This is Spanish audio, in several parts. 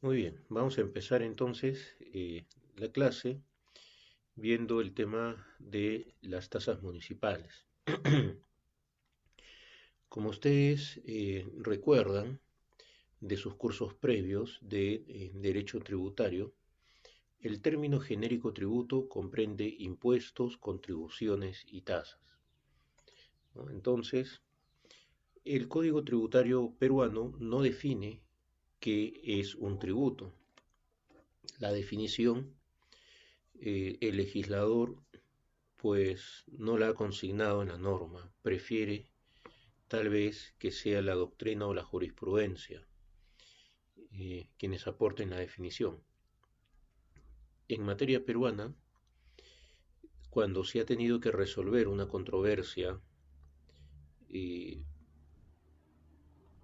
Muy bien, vamos a empezar entonces la clase viendo el tema de las tasas municipales. Como ustedes recuerdan de sus cursos previos de derecho tributario, el término genérico tributo comprende impuestos, contribuciones y tasas, ¿no? Entonces, el Código Tributario peruano no define qué es un tributo. La definición, el legislador pues no la ha consignado en la norma, prefiere tal vez que sea la doctrina o la jurisprudencia quienes aporten la definición. En materia peruana, cuando se ha tenido que resolver una controversia eh,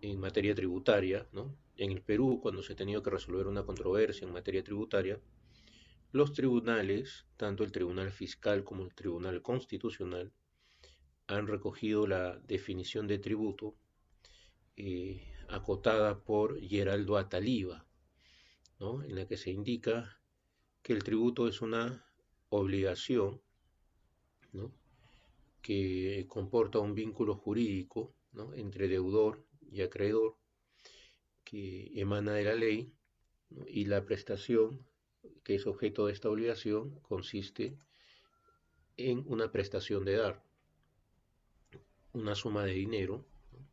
en materia tributaria, ¿no? En el Perú, cuando se ha tenido que resolver una controversia en materia tributaria, los tribunales, tanto el Tribunal Fiscal como el Tribunal Constitucional, han recogido la definición de tributo acotada por Geraldo Ataliba, ¿no? En la que se indica que el tributo es una obligación, ¿no? Que comporta un vínculo jurídico, ¿no? Entre deudor y acreedor que emana de la ley, ¿no? Y la prestación que es objeto de esta obligación consiste en una prestación de dar una suma de dinero, ¿no?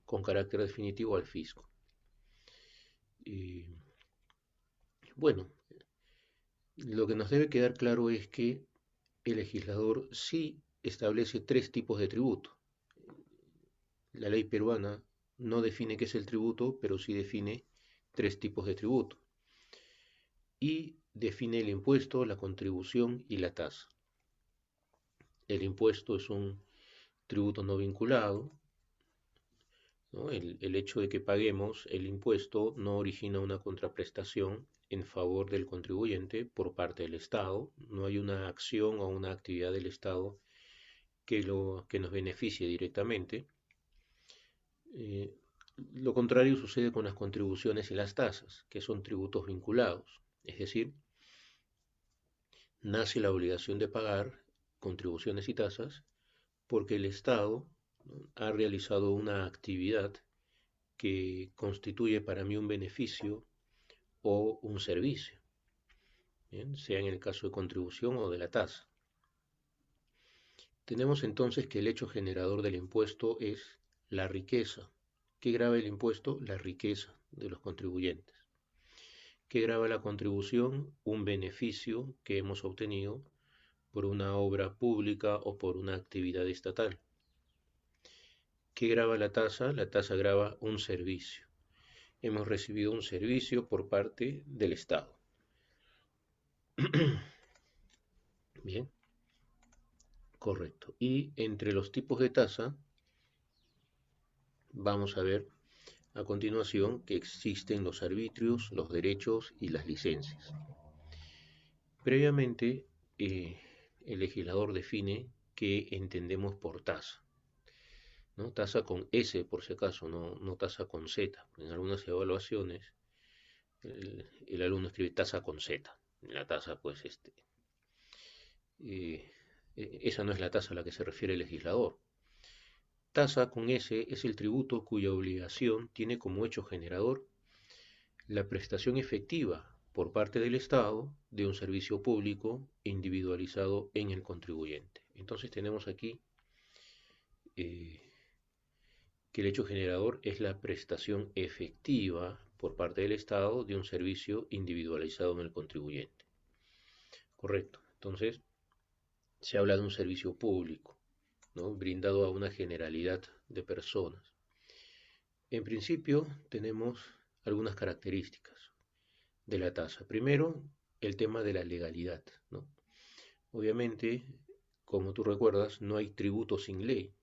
Con carácter definitivo al fisco. Y bueno, lo que nos debe quedar claro es que el legislador sí establece tres tipos de tributo. La ley peruana no define qué es el tributo, pero sí define tres tipos de tributo. Y define el impuesto, la contribución y la tasa. El impuesto es un tributo no vinculado, ¿no? El hecho de que paguemos el impuesto no origina una contraprestación en favor del contribuyente por parte del Estado. No hay una acción o una actividad del Estado que nos beneficie directamente. Eh, lo contrario sucede con las contribuciones y las tasas, que son tributos vinculados. Es decir, nace la obligación de pagar contribuciones y tasas porque el Estado, ¿no? Ha realizado una actividad que constituye para mí un beneficio o un servicio, ¿bien? Sea en el caso de contribución o de la tasa. Tenemos entonces que el hecho generador del impuesto es la riqueza. ¿Qué grava el impuesto? La riqueza de los contribuyentes. ¿Qué grava la contribución? Un beneficio que hemos obtenido por una obra pública o por una actividad estatal. ¿Qué grava la tasa? La tasa grava un servicio. Hemos recibido un servicio por parte del Estado. Bien, correcto. Y entre los tipos de tasa, vamos a ver a continuación que existen los arbitrios, los derechos y las licencias. Previamente, el legislador define qué entendemos por tasa, ¿no? Tasa con S por si acaso, no tasa con Z. En algunas evaluaciones el alumno escribe tasa con Z. La tasa, pues, eh, esa no es la tasa a la que se refiere el legislador. Tasa con S es el tributo cuya obligación tiene como hecho generador la prestación efectiva por parte del Estado de un servicio público individualizado en el contribuyente. Entonces tenemos aquí eh, que el hecho generador es la prestación efectiva por parte del Estado de un servicio individualizado en el contribuyente. Correcto. Entonces se habla de un servicio público, ¿no? Brindado a una generalidad de personas. En principio tenemos algunas características de la tasa. Primero, el tema de la legalidad, ¿no? Obviamente, como tú recuerdas, no hay tributo sin ley.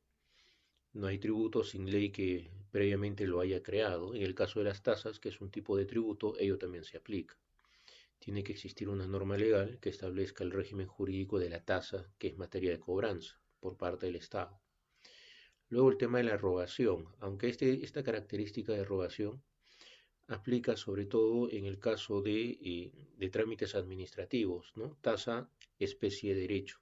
No hay tributo sin ley que previamente lo haya creado. En el caso de las tasas, que es un tipo de tributo, ello también se aplica. Tiene que existir una norma legal que establezca el régimen jurídico de la tasa, que es materia de cobranza por parte del Estado. Luego el tema de la rogación, aunque esta característica de rogación aplica sobre todo en el caso de trámites administrativos, ¿no? Tasa, especie, derecho,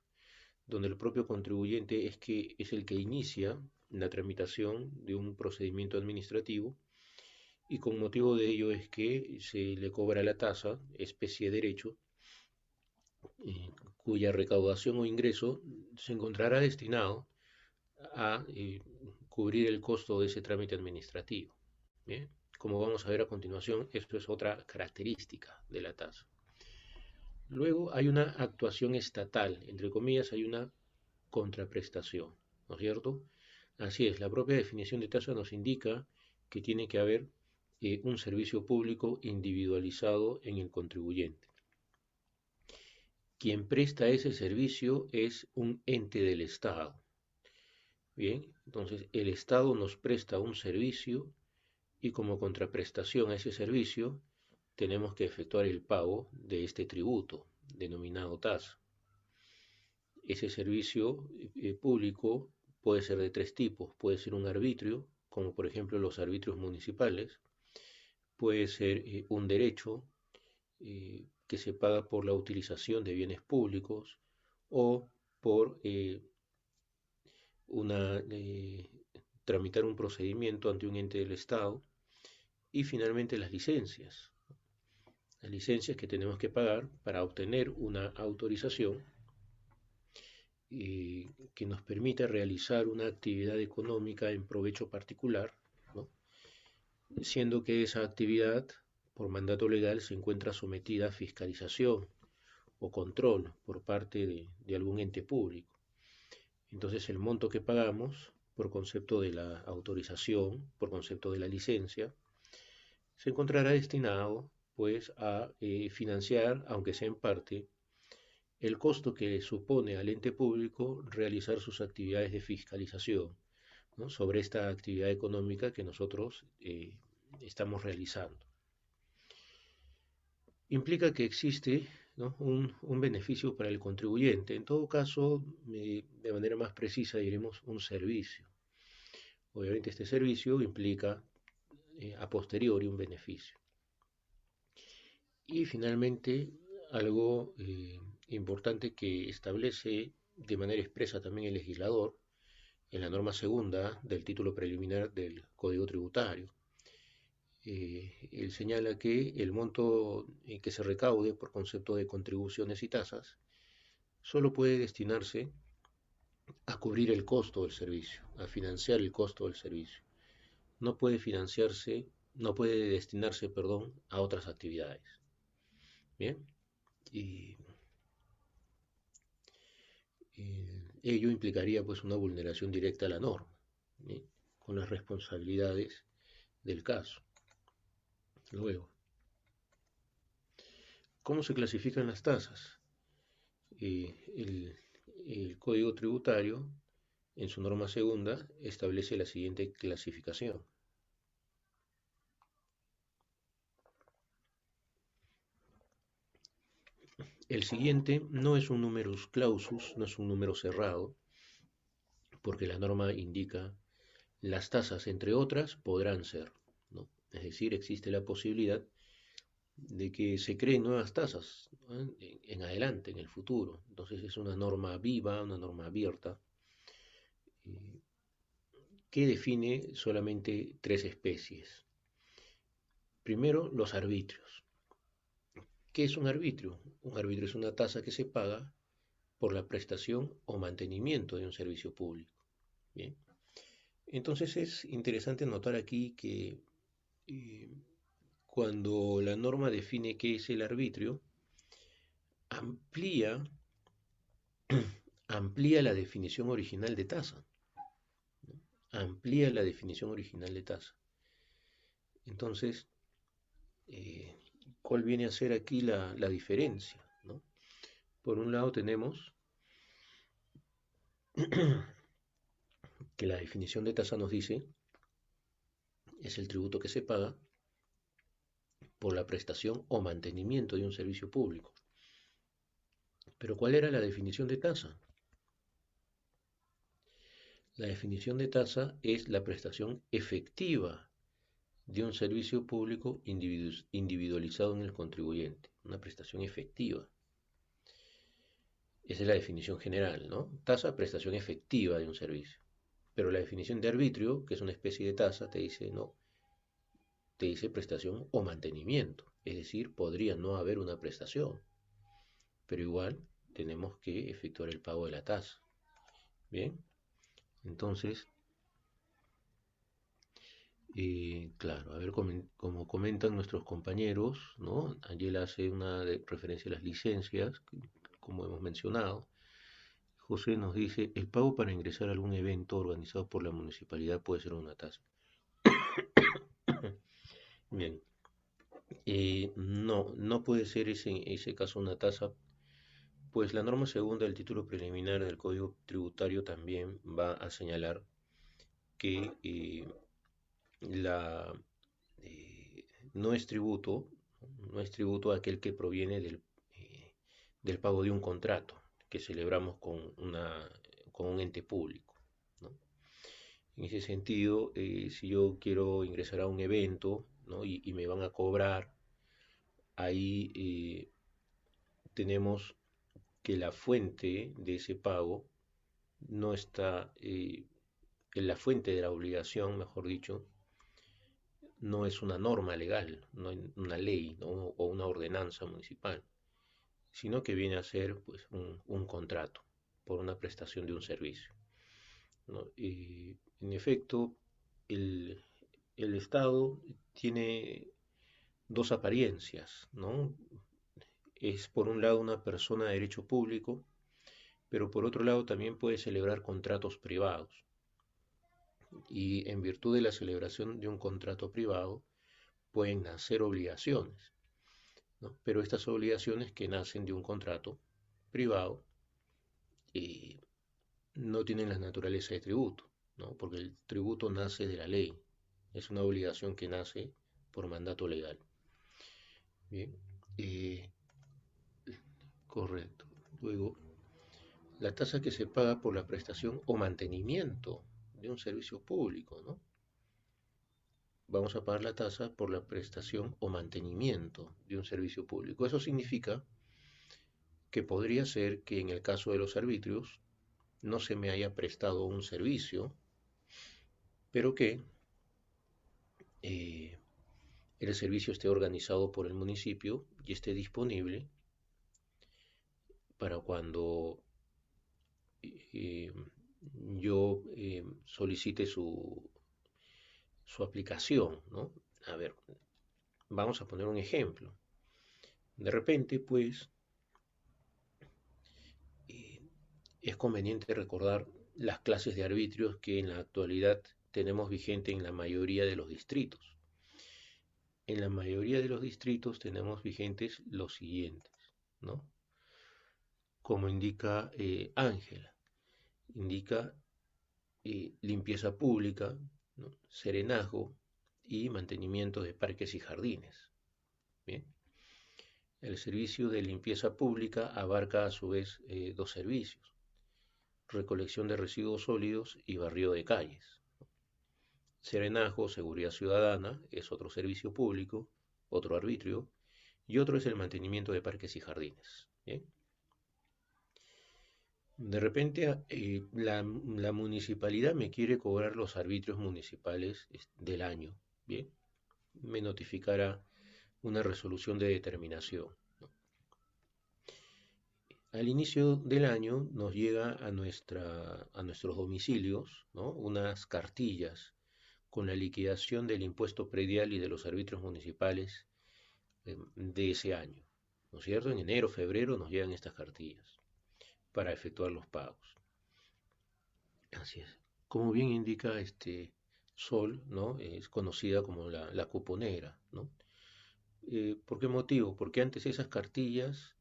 donde el propio contribuyente es el que inicia la tramitación de un procedimiento administrativo y con motivo de ello es que se le cobra la tasa, especie de derecho, cuya recaudación o ingreso se encontrará destinado a cubrir el costo de ese trámite administrativo. ¿Bien? Como vamos a ver a continuación, esto es otra característica de la tasa. Luego hay una actuación estatal, entre comillas, hay una contraprestación, ¿no es cierto? Así es, la propia definición de tasa nos indica que tiene que haber un servicio público individualizado en el contribuyente. Quien presta ese servicio es un ente del Estado. Bien, entonces el Estado nos presta un servicio y como contraprestación a ese servicio tenemos que efectuar el pago de este tributo denominado tasa. Ese servicio público puede ser de tres tipos. Puede ser un arbitrio, como por ejemplo los arbitrios municipales. Puede ser un derecho que se paga por la utilización de bienes públicos o por tramitar un procedimiento ante un ente del Estado. Y finalmente las licencias. Las licencias que tenemos que pagar para obtener una autorización que nos permita realizar una actividad económica en provecho particular, ¿no? Siendo que esa actividad, por mandato legal, se encuentra sometida a fiscalización o control por parte de algún ente público. Entonces el monto que pagamos por concepto de la autorización, por concepto de la licencia, se encontrará destinado pues a financiar, aunque sea en parte, el costo que supone al ente público realizar sus actividades de fiscalización, ¿no? Sobre esta actividad económica que nosotros estamos realizando. Implica que existe, ¿no? un beneficio para el contribuyente. En todo caso, de manera más precisa diremos un servicio. Obviamente este servicio implica a posteriori un beneficio. Y finalmente, algo importante que establece de manera expresa también el legislador en la norma segunda del título preliminar del Código Tributario. Él señala que el monto que se recaude por concepto de contribuciones y tasas solo puede destinarse a cubrir el costo del servicio, a financiar el costo del servicio. No puede financiarse, no puede destinarse, perdón, a otras actividades. Bien, y ello implicaría pues una vulneración directa a la norma, ¿sí? Con las responsabilidades del caso. Luego, ¿cómo se clasifican las tasas? El Código Tributario, en su norma segunda, establece la siguiente clasificación. El siguiente no es un numerus clausus, no es un número cerrado, porque la norma indica las tasas, entre otras, podrán ser, ¿no? Es decir, existe la posibilidad de que se creen nuevas tasas, ¿no? En adelante, en el futuro. Entonces es una norma viva, una norma abierta, eh, que define solamente tres especies. Primero, los arbitrios. ¿Qué es un arbitrio? Un arbitrio es una tasa que se paga por la prestación o mantenimiento de un servicio público. Bien. Entonces es interesante notar aquí que eh, cuando la norma define qué es el arbitrio, amplía, amplía la definición original de tasa. Amplía la definición original de tasa. Entonces, eh, ¿cuál viene a ser aquí la diferencia? ¿No? Por un lado tenemos que la definición de tasa nos dice es el tributo que se paga por la prestación o mantenimiento de un servicio público. Pero ¿cuál era la definición de tasa? La definición de tasa es la prestación efectiva de un servicio público individualizado en el contribuyente, una prestación efectiva. Esa es la definición general, ¿no? Tasa, prestación efectiva de un servicio. Pero la definición de arbitrio, que es una especie de tasa, te dice no, te dice prestación o mantenimiento. Es decir, podría no haber una prestación, pero igual tenemos que efectuar el pago de la tasa. Bien, entonces, claro, a ver, como comentan nuestros compañeros, ¿no? Angela hace una referencia a las licencias, como hemos mencionado. José nos dice, el pago para ingresar a algún evento organizado por la municipalidad puede ser una tasa. Bien, no, no puede ser ese caso una tasa, pues la norma segunda del título preliminar del Código Tributario también va a señalar que la, eh, no es tributo, no es tributo aquel que proviene del pago de un contrato que celebramos con un ente público, ¿no? En ese sentido, si yo quiero ingresar a un evento, ¿no? y me van a cobrar, ahí tenemos que la fuente de ese pago no está, en la fuente de la obligación, mejor dicho, no es una norma legal, no es una ley, ¿no? o una ordenanza municipal, sino que viene a ser pues, un contrato por una prestación de un servicio, ¿no? Y, en efecto, el, el Estado tiene dos apariencias, ¿no? Es por un lado una persona de derecho público, pero por otro lado también puede celebrar contratos privados. Y en virtud de la celebración de un contrato privado pueden nacer obligaciones, ¿no? Pero estas obligaciones que nacen de un contrato privado eh, no tienen la naturaleza de tributo, ¿no? Porque el tributo nace de la ley, es una obligación que nace por mandato legal. Bien, eh, correcto. Luego, la tasa que se paga por la prestación o mantenimiento de un servicio público, ¿no? Vamos a pagar la tasa por la prestación o mantenimiento de un servicio público. Eso significa que podría ser que en el caso de los arbitrios no se me haya prestado un servicio, pero que eh, el servicio esté organizado por el municipio y esté disponible para cuando eh, yo solicite su aplicación, ¿no? A ver, vamos a poner un ejemplo. De repente, pues, eh, es conveniente recordar las clases de arbitrios que en la actualidad tenemos vigente en la mayoría de los distritos. En la mayoría de los distritos tenemos vigentes los siguientes, ¿no? Como indica Ángela, indica limpieza pública, ¿no? Serenazgo y mantenimiento de parques y jardines. Bien. El servicio de limpieza pública abarca a su vez dos servicios: recolección de residuos sólidos y barrido de calles. Serenazgo, seguridad ciudadana, es otro servicio público, otro arbitrio, y otro es el mantenimiento de parques y jardines. ¿Bien? De repente la municipalidad me quiere cobrar los arbitrios municipales del año. Bien, me notificará una resolución de determinación, ¿no? Al inicio del año nos llega a nuestros domicilios, ¿no? unas cartillas con la liquidación del impuesto predial y de los arbitrios municipales de ese año, ¿no es cierto? En enero, febrero nos llegan estas cartillas para efectuar los pagos. Así es. Como bien indica Sol, ¿no? Es conocida como la cuponera, ¿no? ¿Por qué motivo? Porque antes esas cartillas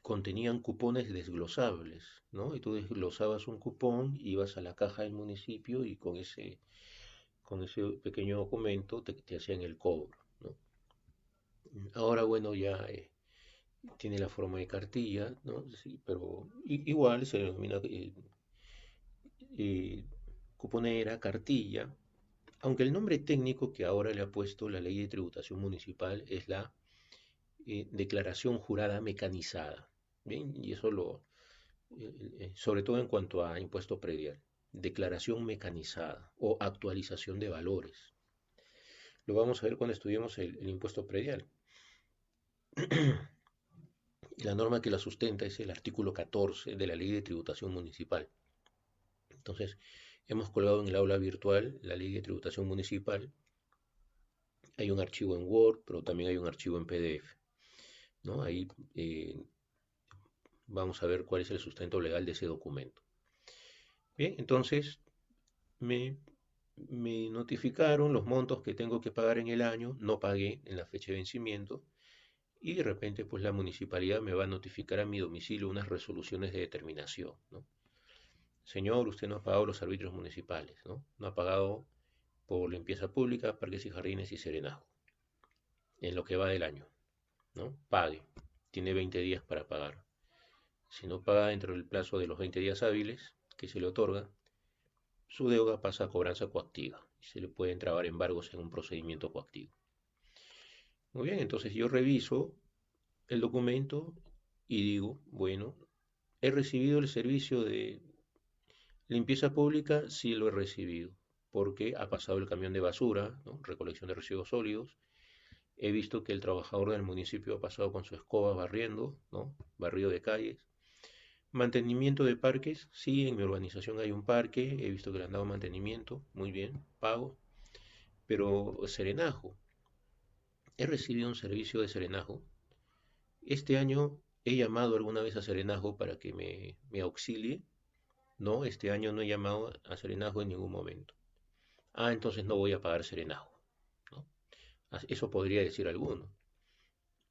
contenían cupones desglosables, ¿no? Y tú desglosabas un cupón, ibas a la caja del municipio y con ese pequeño documento te hacían el cobro, ¿no? Ahora, bueno, ya tiene la forma de cartilla, ¿no? Sí, pero igual se denomina eh, cuponera, cartilla. aunque el nombre técnico que ahora le ha puesto la Ley de Tributación Municipal es la declaración jurada mecanizada. Bien, y eso sobre todo en cuanto a impuesto predial, declaración mecanizada o actualización de valores. Lo vamos a ver cuando estudiemos el impuesto predial. La norma que la sustenta es el artículo 14 de la Ley de Tributación Municipal. Entonces, hemos colgado en el aula virtual la Ley de Tributación Municipal. Hay un archivo en Word, pero también hay un archivo en PDF, ¿no? Ahí vamos a ver cuál es el sustento legal de ese documento. Bien, entonces me, me notificaron los montos que tengo que pagar en el año, no pagué en la fecha de vencimiento, y de repente pues la municipalidad me va a notificar a mi domicilio unas resoluciones de determinación, ¿no? Señor, usted no ha pagado los arbitrios municipales, ¿no? No ha pagado por limpieza pública, parques y jardines y serenazgo, en lo que va del año, ¿no? Pague. Tiene 20 días para pagar. Si no paga dentro del plazo de los 20 días hábiles que se le otorga, su deuda pasa a cobranza coactiva y se le pueden trabar embargos en un procedimiento coactivo. Muy bien, entonces yo reviso el documento y digo, bueno, he recibido el servicio de limpieza pública, sí lo he recibido, porque ha pasado el camión de basura, ¿no? Recolección de residuos sólidos. He visto que el trabajador del municipio ha pasado con su escoba barriendo, ¿no? Barrido de calles. Mantenimiento de parques, sí, en mi urbanización hay un parque, he visto que le han dado mantenimiento, muy bien, pago. Pero serenajo, he recibido un servicio de serenajo. Este año he llamado alguna vez a serenajo para que me auxilie. No, este año no he llamado a serenajo en ningún momento. Ah, entonces no voy a pagar serenajo, ¿no? Eso podría decir alguno,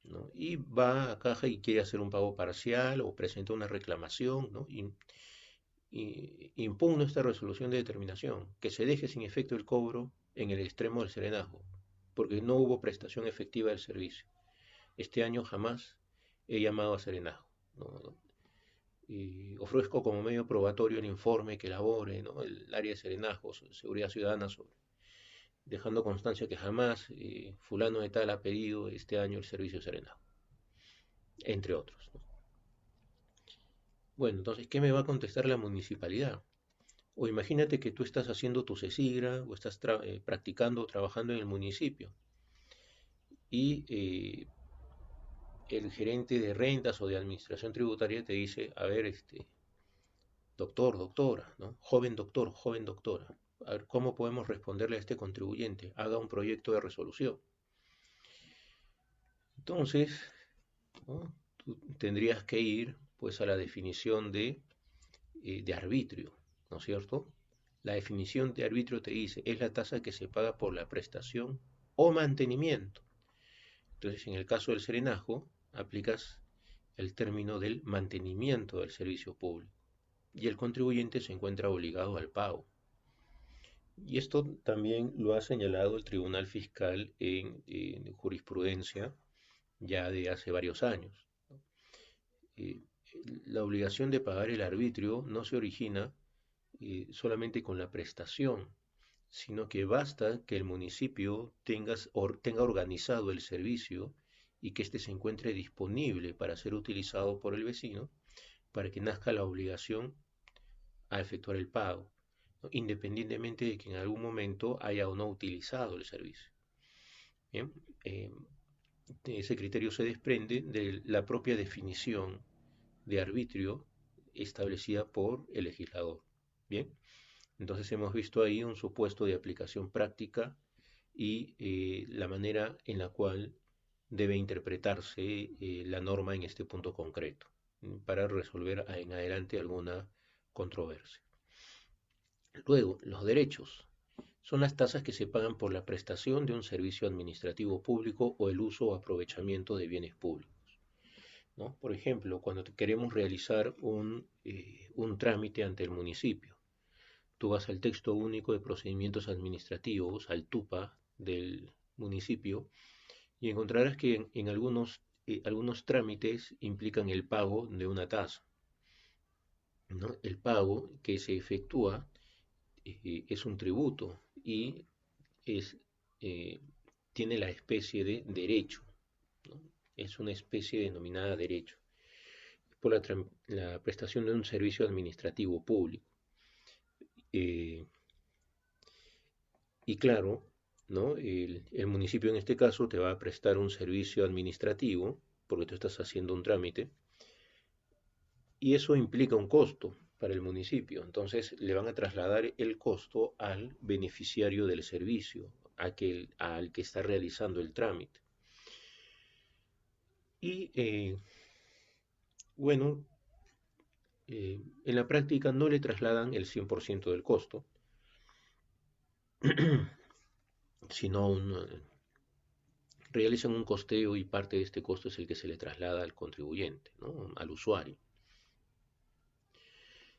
¿no? Y va a caja y quiere hacer un pago parcial o presenta una reclamación, ¿no? Y impugno esta resolución de determinación, que se deje sin efecto el cobro en el extremo del serenazgo, porque no hubo prestación efectiva del servicio. Este año jamás he llamado a serenazgo, ¿no? Y ofrezco como medio probatorio el informe que elabore, ¿no? El área de serenazgo, seguridad ciudadana, dejando constancia que jamás fulano de tal ha pedido este año el servicio de serenazgo, entre otros, ¿no? Bueno, entonces, ¿qué me va a contestar la municipalidad? O imagínate que tú estás haciendo tu CESIGRA o estás practicando o trabajando en el municipio y el gerente de rentas o de administración tributaria te dice, a ver, doctor, doctora, ¿no? Joven doctora, a ver, ¿cómo podemos responderle a este contribuyente? Haga un proyecto de resolución. Entonces, ¿no? Tú tendrías que ir pues a la definición de arbitrio, ¿no es cierto? La definición de arbitrio te dice, es la tasa que se paga por la prestación o mantenimiento. Entonces, en el caso del serenazgo, aplicas el término del mantenimiento del servicio público y el contribuyente se encuentra obligado al pago. Y esto también lo ha señalado el Tribunal Fiscal en jurisprudencia ya de hace varios años. Eh, la obligación de pagar el arbitrio no se origina solamente con la prestación, sino que basta que el municipio tenga organizado el servicio y que éste se encuentre disponible para ser utilizado por el vecino para que nazca la obligación a efectuar el pago, ¿no? Independientemente de que en algún momento haya o no utilizado el servicio. Bien, ese criterio se desprende de la propia definición de arbitrio establecida por el legislador. Bien, entonces hemos visto ahí un supuesto de aplicación práctica y la manera en la cual debe interpretarse la norma en este punto concreto para resolver en adelante alguna controversia. Luego, los derechos son las tasas que se pagan por la prestación de un servicio administrativo público o el uso o aprovechamiento de bienes públicos, ¿no? Por ejemplo, cuando queremos realizar un trámite ante el municipio, tú vas al texto único de procedimientos administrativos, al TUPA del municipio, y encontrarás que en algunos trámites implican el pago de una tasa, ¿no? El pago que se efectúa es un tributo y es, eh, tiene la especie de derecho, ¿no? Es una especie denominada derecho, por la prestación de un servicio administrativo público. Eh, y claro, ¿no? El municipio en este caso te va a prestar un servicio administrativo, porque tú estás haciendo un trámite, y eso implica un costo para el municipio. Entonces le van a trasladar el costo al beneficiario del servicio, al que está realizando el trámite. Y bueno, en la práctica no le trasladan el 100% del costo, sino realizan un costeo y parte de este costo es el que se le traslada al contribuyente, ¿no? Al usuario.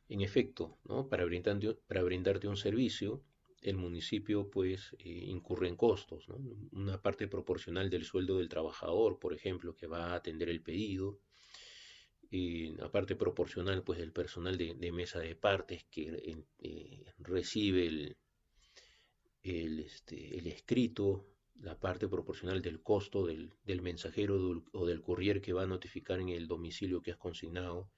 En efecto, ¿no? Para brindarte un servicio, el municipio pues incurre en costos, ¿no? Una parte proporcional del sueldo del trabajador, por ejemplo, que va a atender el pedido, y la parte proporcional pues del personal de mesa de partes que recibe el escrito, la parte proporcional del costo del mensajero o del courier que va a notificar en el domicilio que has consignado,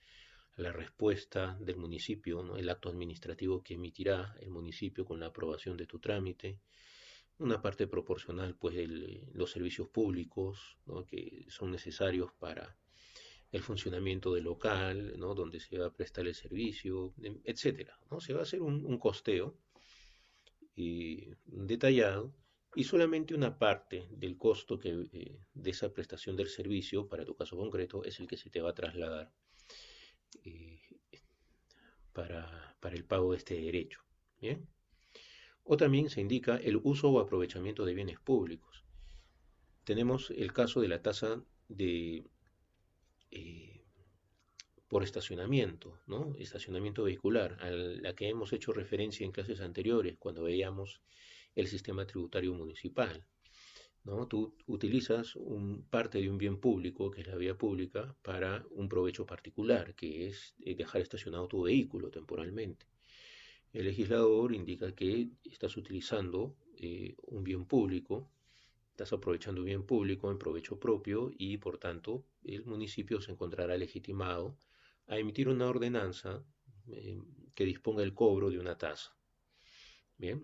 la respuesta del municipio, ¿no? El acto administrativo que emitirá el municipio con la aprobación de tu trámite, una parte proporcional pues de los servicios públicos, ¿no? Que son necesarios para el funcionamiento del local, ¿no? Donde se va a prestar el servicio, etcétera, ¿no? Se va a hacer un costeo detallado, y solamente una parte del costo de esa prestación del servicio, para tu caso concreto, es el que se te va a trasladar eh, para el pago de este derecho. ¿Bien? O también se indica el uso o aprovechamiento de bienes públicos. Tenemos el caso de la tasa de eh, por estacionamiento, ¿no? Estacionamiento vehicular, a la que hemos hecho referencia en clases anteriores cuando veíamos el sistema tributario municipal, ¿no? Tú utilizas parte de un bien público, que es la vía pública, para un provecho particular, que es dejar estacionado tu vehículo temporalmente. El legislador indica que estás utilizando un bien público, estás aprovechando un bien público en provecho propio y por tanto el municipio se encontrará legitimado a emitir una ordenanza eh, que disponga el cobro de una tasa. Bien,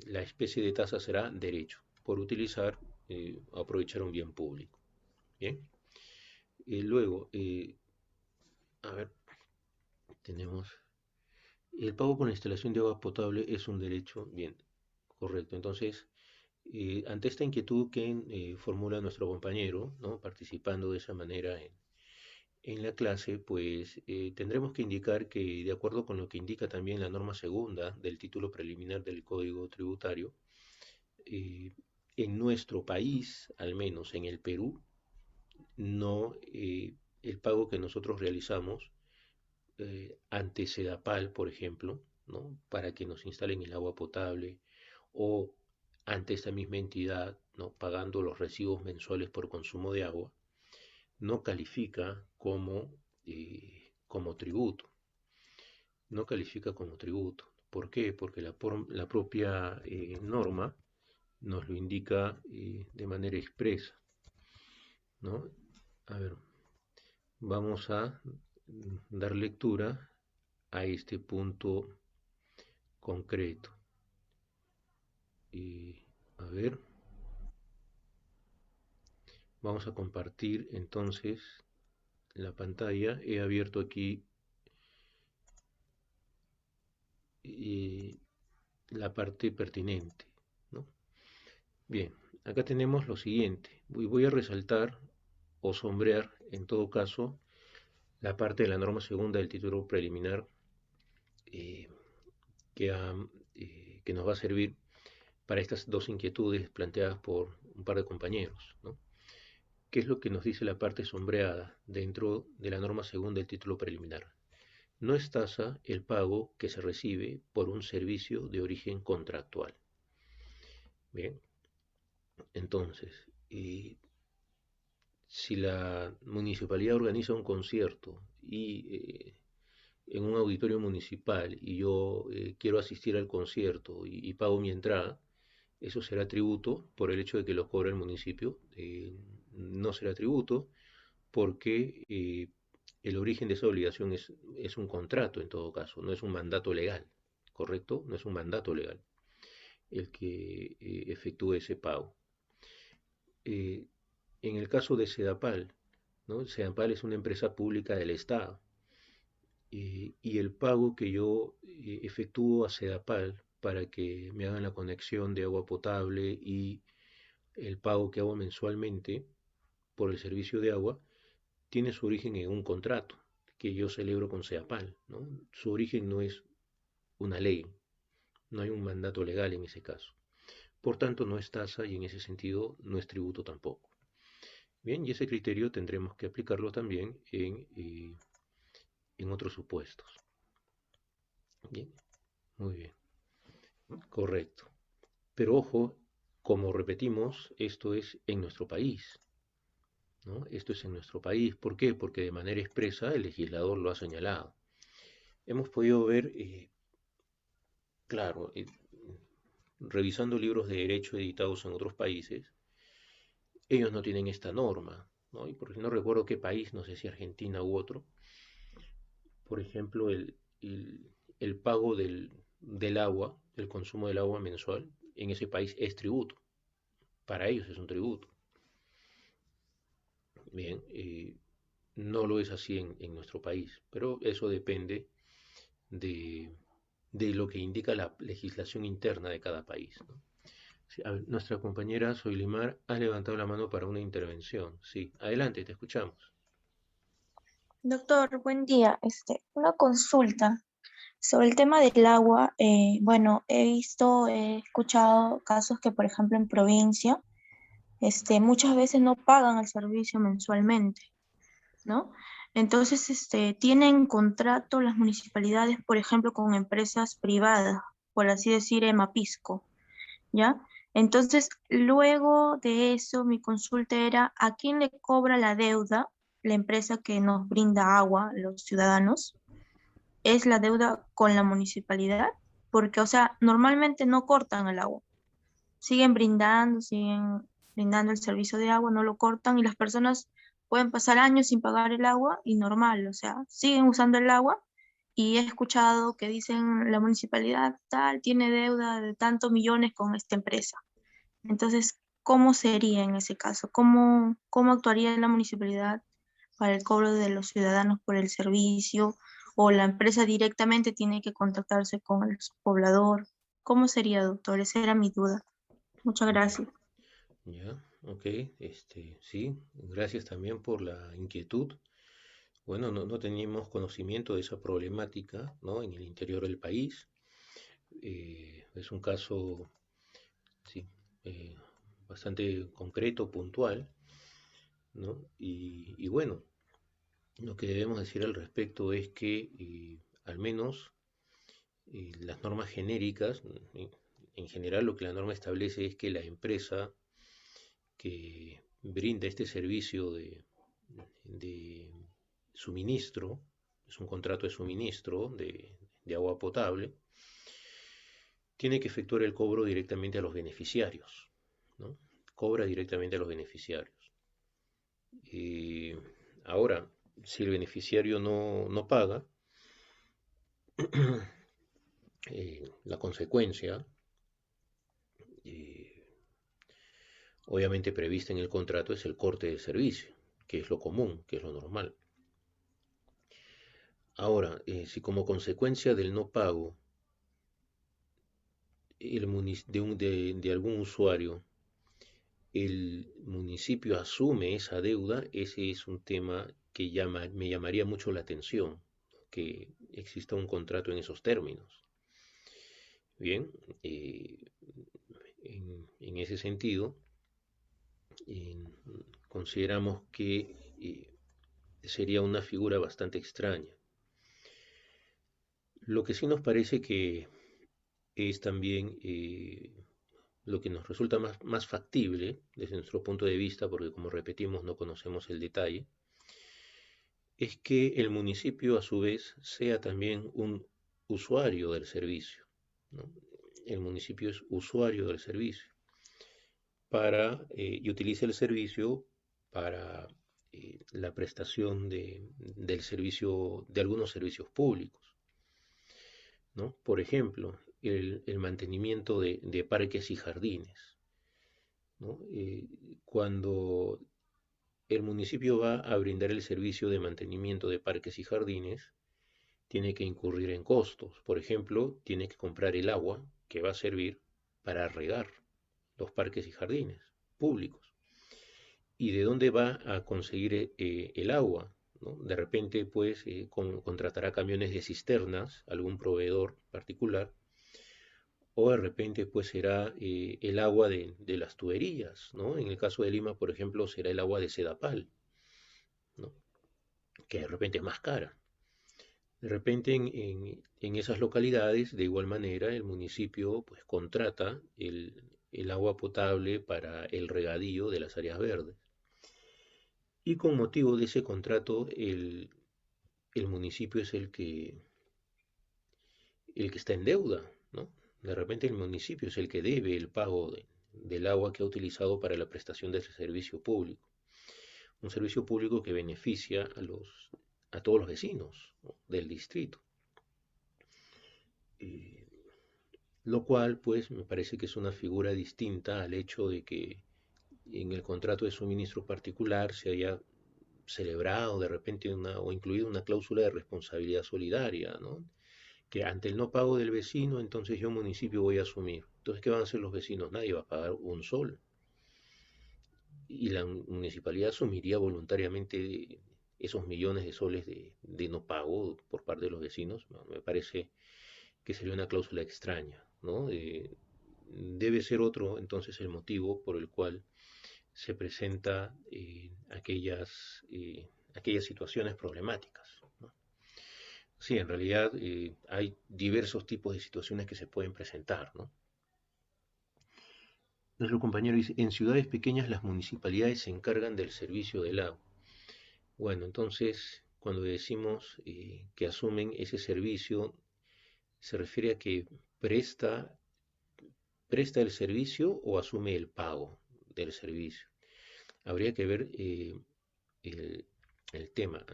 la especie de tasa será derecho por utilizar aprovechar un bien público. Bien, luego, a ver, tenemos el pago por la instalación de agua potable es un derecho. Bien, correcto. Entonces, ante esta inquietud que formula nuestro compañero, ¿no? Participando de esa manera en la clase, pues tendremos que indicar que, de acuerdo con lo que indica también la norma segunda del título preliminar del Código Tributario, eh, en nuestro país, al menos en el Perú, no el pago que nosotros realizamos ante Sedapal, por ejemplo, ¿no? Para que nos instalen el agua potable, o ante esta misma entidad, ¿no? Pagando los recibos mensuales por consumo de agua, no califica como tributo, no califica como tributo. ¿Por qué? Porque la propia norma nos lo indica de manera expresa, ¿no? A ver, vamos a dar lectura a este punto concreto. A ver, vamos a compartir entonces la pantalla. He abierto aquí eh, la parte pertinente, ¿no? Bien, acá tenemos lo siguiente. Voy a resaltar o sombrear, en todo caso, la parte de la norma segunda del título preliminar eh, que, que nos va a servir para estas dos inquietudes planteadas por un par de compañeros, ¿no? ¿Qué es lo que nos dice la parte sombreada dentro de la norma segunda del título preliminar? No es tasa el pago que se recibe por un servicio de origen contractual. Bien, entonces, si la municipalidad organiza un concierto en un auditorio municipal y yo quiero asistir al concierto y pago mi entrada, eso será tributo por el hecho de que lo cobra el municipio. No será tributo porque el origen de esa obligación es un contrato en todo caso, no es un mandato legal, ¿correcto? No es un mandato legal el que efectúe ese pago. Eh, en el caso de Sedapal, ¿no? Sedapal es una empresa pública del Estado y el pago que yo efectúo a Sedapal para que me hagan la conexión de agua potable y el pago que hago mensualmente por el servicio de agua tiene su origen en un contrato que yo celebro con Sedapal, ¿no? Su origen no es una ley, no hay un mandato legal en ese caso. Por tanto, no es tasa y en ese sentido no es tributo tampoco. Bien, y ese criterio tendremos que aplicarlo también en otros supuestos. Bien, muy bien, correcto. Pero ojo, como repetimos, esto es en nuestro país, ¿no? Esto es en nuestro país. ¿Por qué? Porque de manera expresa el legislador lo ha señalado. Hemos podido ver, claro, revisando libros de derecho editados en otros países, ellos no tienen esta norma, ¿no? Y porque no recuerdo qué país, no sé si Argentina u otro, por ejemplo, el pago del agua, el consumo del agua mensual, en ese país es tributo. Para ellos es un tributo. Bien, no lo es así en nuestro país, pero eso depende de, de lo que indica la legislación interna de cada país, ¿no? Sí, nuestra compañera Soylimar ha levantado la mano para una intervención. Sí, adelante, te escuchamos. Doctor, buen día. Una consulta sobre el tema del agua. Bueno, he escuchado casos que, por ejemplo, en provincia, muchas veces no pagan el servicio mensualmente, ¿no? Entonces, tienen contrato las municipalidades, por ejemplo, con empresas privadas, por así decir, Emapisco, ¿ya? Entonces, luego de eso, mi consulta era, ¿a quién le cobra la deuda la empresa que nos brinda agua, los ciudadanos? ¿Es la deuda con la municipalidad? Porque, o sea, normalmente no cortan el agua, siguen brindando el servicio de agua, no lo cortan y las personas pueden pasar años sin pagar el agua y normal, o sea, siguen usando el agua y he escuchado que dicen la municipalidad tal tiene deuda de tantos millones con esta empresa. Entonces, ¿cómo sería en ese caso? ¿Cómo actuaría la municipalidad para el cobro de los ciudadanos por el servicio? ¿O la empresa directamente tiene que contactarse con el poblador? ¿Cómo sería, doctor? Esa era mi duda. Muchas Ya, gracias. ya, ok, sí, gracias también por la inquietud. Bueno, no teníamos conocimiento de esa problemática, ¿no? En el interior del país. Es un caso, sí, eh, bastante concreto, puntual, ¿no? Y bueno, lo que debemos decir al respecto es que al menos las normas genéricas, en general lo que la norma establece es que la empresa que brinda este servicio de suministro, es un contrato de suministro de agua potable, tiene que efectuar el cobro directamente a los beneficiarios, ¿no? Cobra directamente a los beneficiarios. Eh, Ahora, si el beneficiario no paga, la consecuencia, eh, obviamente prevista en el contrato, es el corte del servicio, que es lo común, que es lo normal. Ahora, si como consecuencia del no pago de algún usuario, el municipio asume esa deuda, ese es un tema que me llamaría mucho la atención, que exista un contrato en esos términos. Bien, en ese sentido, eh, consideramos que sería una figura bastante extraña. Lo que sí nos parece que es también lo que nos resulta más factible desde nuestro punto de vista, porque como repetimos no conocemos el detalle, es que el municipio a su vez sea también un usuario del servicio, ¿no? el municipio es usuario del servicio y utiliza el servicio para la prestación del servicio, de algunos servicios públicos, ¿no? Por ejemplo, el mantenimiento de parques y jardines, ¿no? Cuando el municipio va a brindar el servicio de mantenimiento de parques y jardines, tiene que incurrir en costos. Por ejemplo, tiene que comprar el agua que va a servir para regar los parques y jardines públicos. ¿Y de dónde va a conseguir el agua? ¿No? De repente, pues, contratará camiones de cisternas, algún proveedor particular, o de repente, pues, será el agua de las tuberías, ¿no? En el caso de Lima, por ejemplo, será el agua de Sedapal, ¿no? Que de repente es más cara. De repente en esas localidades, de igual manera, el municipio pues contrata el agua potable para el regadío de las áreas verdes. Y con motivo de ese contrato, el municipio es el que está en deuda, ¿no? De repente el municipio es el que debe el pago del agua que ha utilizado para la prestación de ese servicio público. Un servicio público que beneficia a todos los vecinos, ¿no? Del distrito. Eh, Lo cual, pues, me parece que es una figura distinta al hecho de que en el contrato de suministro particular se haya celebrado de repente o incluido una cláusula de responsabilidad solidaria, ¿no? Que ante el no pago del vecino, entonces yo municipio voy a asumir. Entonces, ¿qué van a hacer los vecinos? Nadie va a pagar un sol. Y la municipalidad asumiría voluntariamente esos millones de soles de no pago por parte de los vecinos. No, me parece que sería una cláusula extraña, ¿no? Debe ser otro entonces el motivo por el cual se presenta aquellas situaciones problemáticas, ¿no? Sí, en realidad hay diversos tipos de situaciones que se pueden presentar, ¿no? Nuestro compañero dice, en ciudades pequeñas las municipalidades se encargan del servicio del agua. Bueno, entonces, cuando decimos que asumen ese servicio, se refiere a que presta presta el servicio o asume el pago del servicio. Habría que ver el, el tema,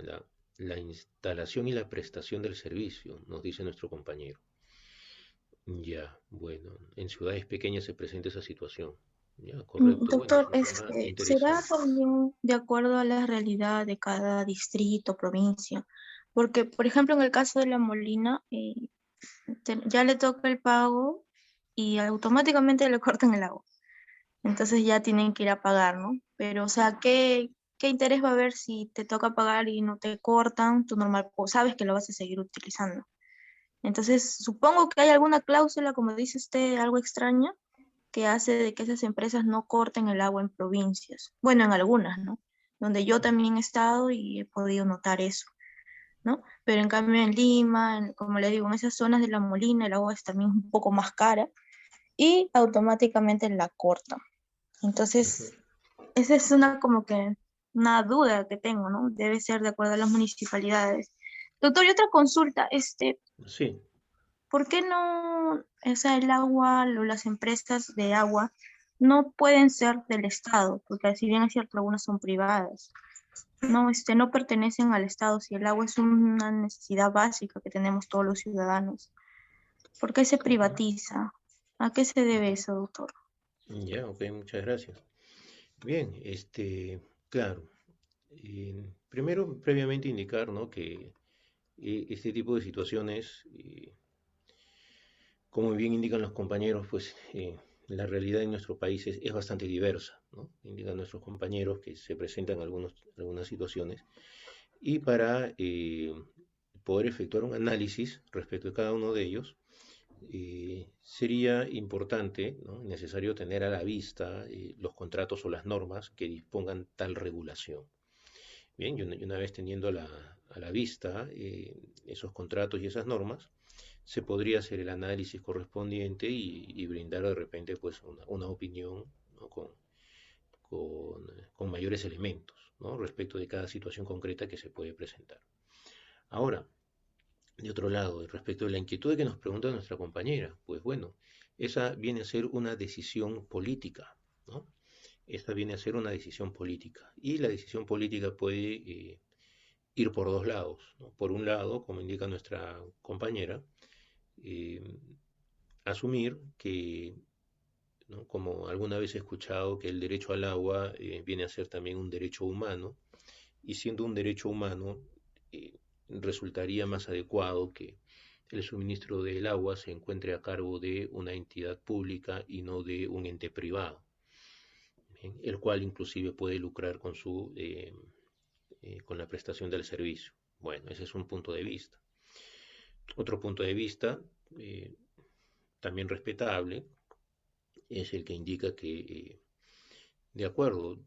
la instalación y la prestación del servicio, nos dice nuestro compañero. Ya, bueno, en ciudades pequeñas se presenta esa situación. Ya, correcto. Bueno, es Doctor, un tema ¿será interesante. también de acuerdo a la realidad de cada distrito, provincia? Porque, por ejemplo, en el caso de La Molina, ya le toca el pago y automáticamente le cortan el agua. Entonces ya tienen que ir a pagar, ¿no? Pero, o sea, ¿qué interés va a haber si te toca pagar y no te cortan? Tú normal, o sabes que lo vas a seguir utilizando. Entonces, supongo que hay alguna cláusula, como dice usted, algo extraña, que hace de que esas empresas no corten el agua en provincias. Bueno, en algunas, ¿no? Donde yo también he estado y he podido notar eso, ¿no? Pero en cambio en Lima, como le digo, en esas zonas de La Molina, el agua es también un poco más cara y automáticamente la cortan. Ujú. Entonces, esa es una como que una duda que tengo, ¿no? Debe ser de acuerdo a las municipalidades. Doctor, y otra consulta, Sí, ¿por qué no, o sea, el agua o las empresas de agua no pueden ser del Estado? Porque si bien es cierto, algunas son privadas. No, no pertenecen al Estado, si el agua es una necesidad básica que tenemos todos los ciudadanos. ¿Por qué se ujú, privatiza? ¿A qué se debe ujú. eso, doctor? Ya, ok, muchas gracias. Bien, claro. Primero, previamente indicar, ¿no? Que este tipo de situaciones como bien indican los compañeros, pues la realidad en nuestro país es bastante diversa, ¿no? Indican nuestros compañeros que se presentan algunas situaciones y para poder efectuar un análisis respecto de cada uno de ellos, sería importante, ¿no? Necesario tener a la vista los contratos o las normas que dispongan tal regulación. Bien, y una vez teniendo a la vista esos contratos y esas normas, se podría hacer el análisis correspondiente y brindar de repente pues una opinión, ¿no? con mayores elementos, ¿no? Respecto de cada situación concreta que se puede presentar. Ahora, de otro lado, respecto de la inquietud que nos pregunta nuestra compañera, pues bueno, esa viene a ser una decisión política, ¿no? Esta viene a ser una decisión política. Y la decisión política puede ir por dos lados, ¿no? Por un lado, como indica nuestra compañera, eh, asumir que, ¿no? Como alguna vez he escuchado, que el derecho al agua viene a ser también un derecho humano, y siendo un derecho humano, eh, resultaría más adecuado que el suministro del agua se encuentre a cargo de una entidad pública y no de un ente privado, ¿bien? El cual inclusive puede lucrar con la prestación del servicio. Bueno, ese es un punto de vista. Otro punto de vista, eh, también respetable, es el que indica que, de acuerdo,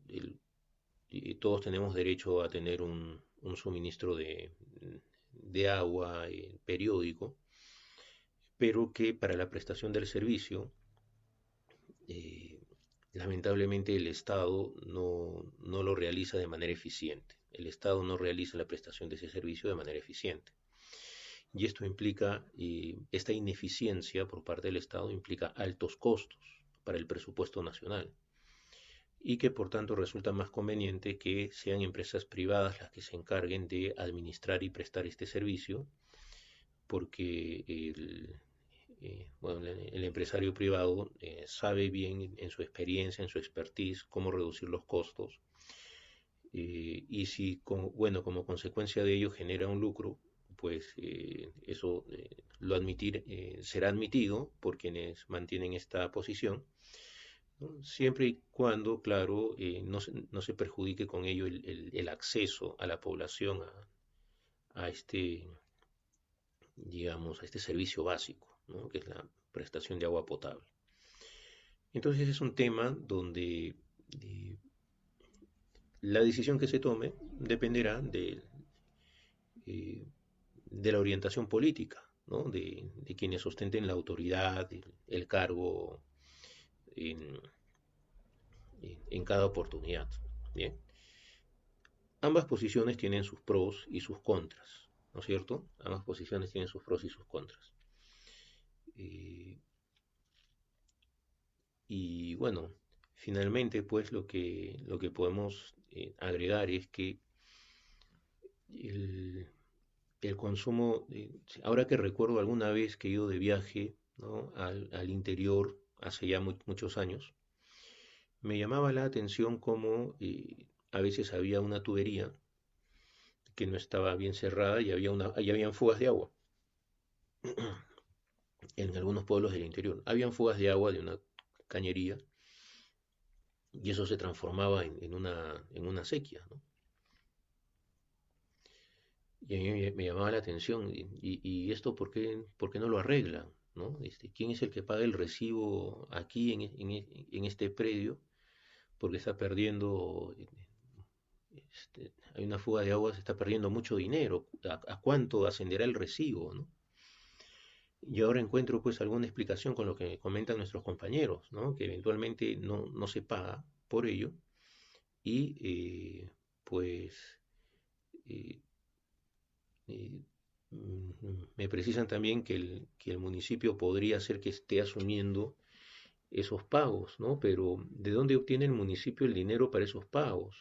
todos tenemos derecho a tener un suministro de agua periódico, pero que para la prestación del servicio, eh, lamentablemente el Estado no lo realiza de manera eficiente. El Estado no realiza la prestación de ese servicio de manera eficiente. Y esto implica, esta ineficiencia por parte del Estado implica altos costos para el presupuesto nacional y que por tanto resulta más conveniente que sean empresas privadas las que se encarguen de administrar y prestar este servicio, porque bueno, el empresario privado sabe bien en su experiencia, en su expertise, cómo reducir los costos, y si, bueno, como consecuencia de ello genera un lucro, pues eso será admitido por quienes mantienen esta posición, ¿no? Siempre y cuando, claro, no se perjudique con ello el acceso a la población a este, digamos, a este servicio básico, ¿no? Que es la prestación de agua potable. Entonces es un tema donde eh, la decisión que se tome dependerá eh, de la orientación política, ¿no? De quienes ostenten la autoridad, el cargo en, en cada oportunidad. Bien. Ambas posiciones tienen sus pros y sus contras, ¿no es cierto? Ambas posiciones tienen sus pros y sus contras. Eh, y bueno, finalmente, pues lo que podemos agregar es que el, el consumo, ahora que recuerdo alguna vez que he ido de viaje, ¿no? Al interior hace ya muchos años, me llamaba la atención cómo a veces había una tubería que no estaba bien cerrada y habían fugas de agua en algunos pueblos del interior. Habían fugas de agua de una cañería y eso se transformaba en una sequía, ¿no? Y a mí me llamaba la atención, y esto por qué no lo arreglan, ¿no? ¿Quién es el que paga el recibo aquí en este predio? Porque está perdiendo, hay una fuga de agua, se está perdiendo mucho dinero. A cuánto ascenderá el recibo, ¿no? Y ahora encuentro pues alguna explicación con lo que comentan nuestros compañeros, ¿no? Que eventualmente no se paga por ello y pues eh, eh, me precisan también que el municipio podría ser que esté asumiendo esos pagos, ¿no? Pero ¿de dónde obtiene el municipio el dinero para esos pagos?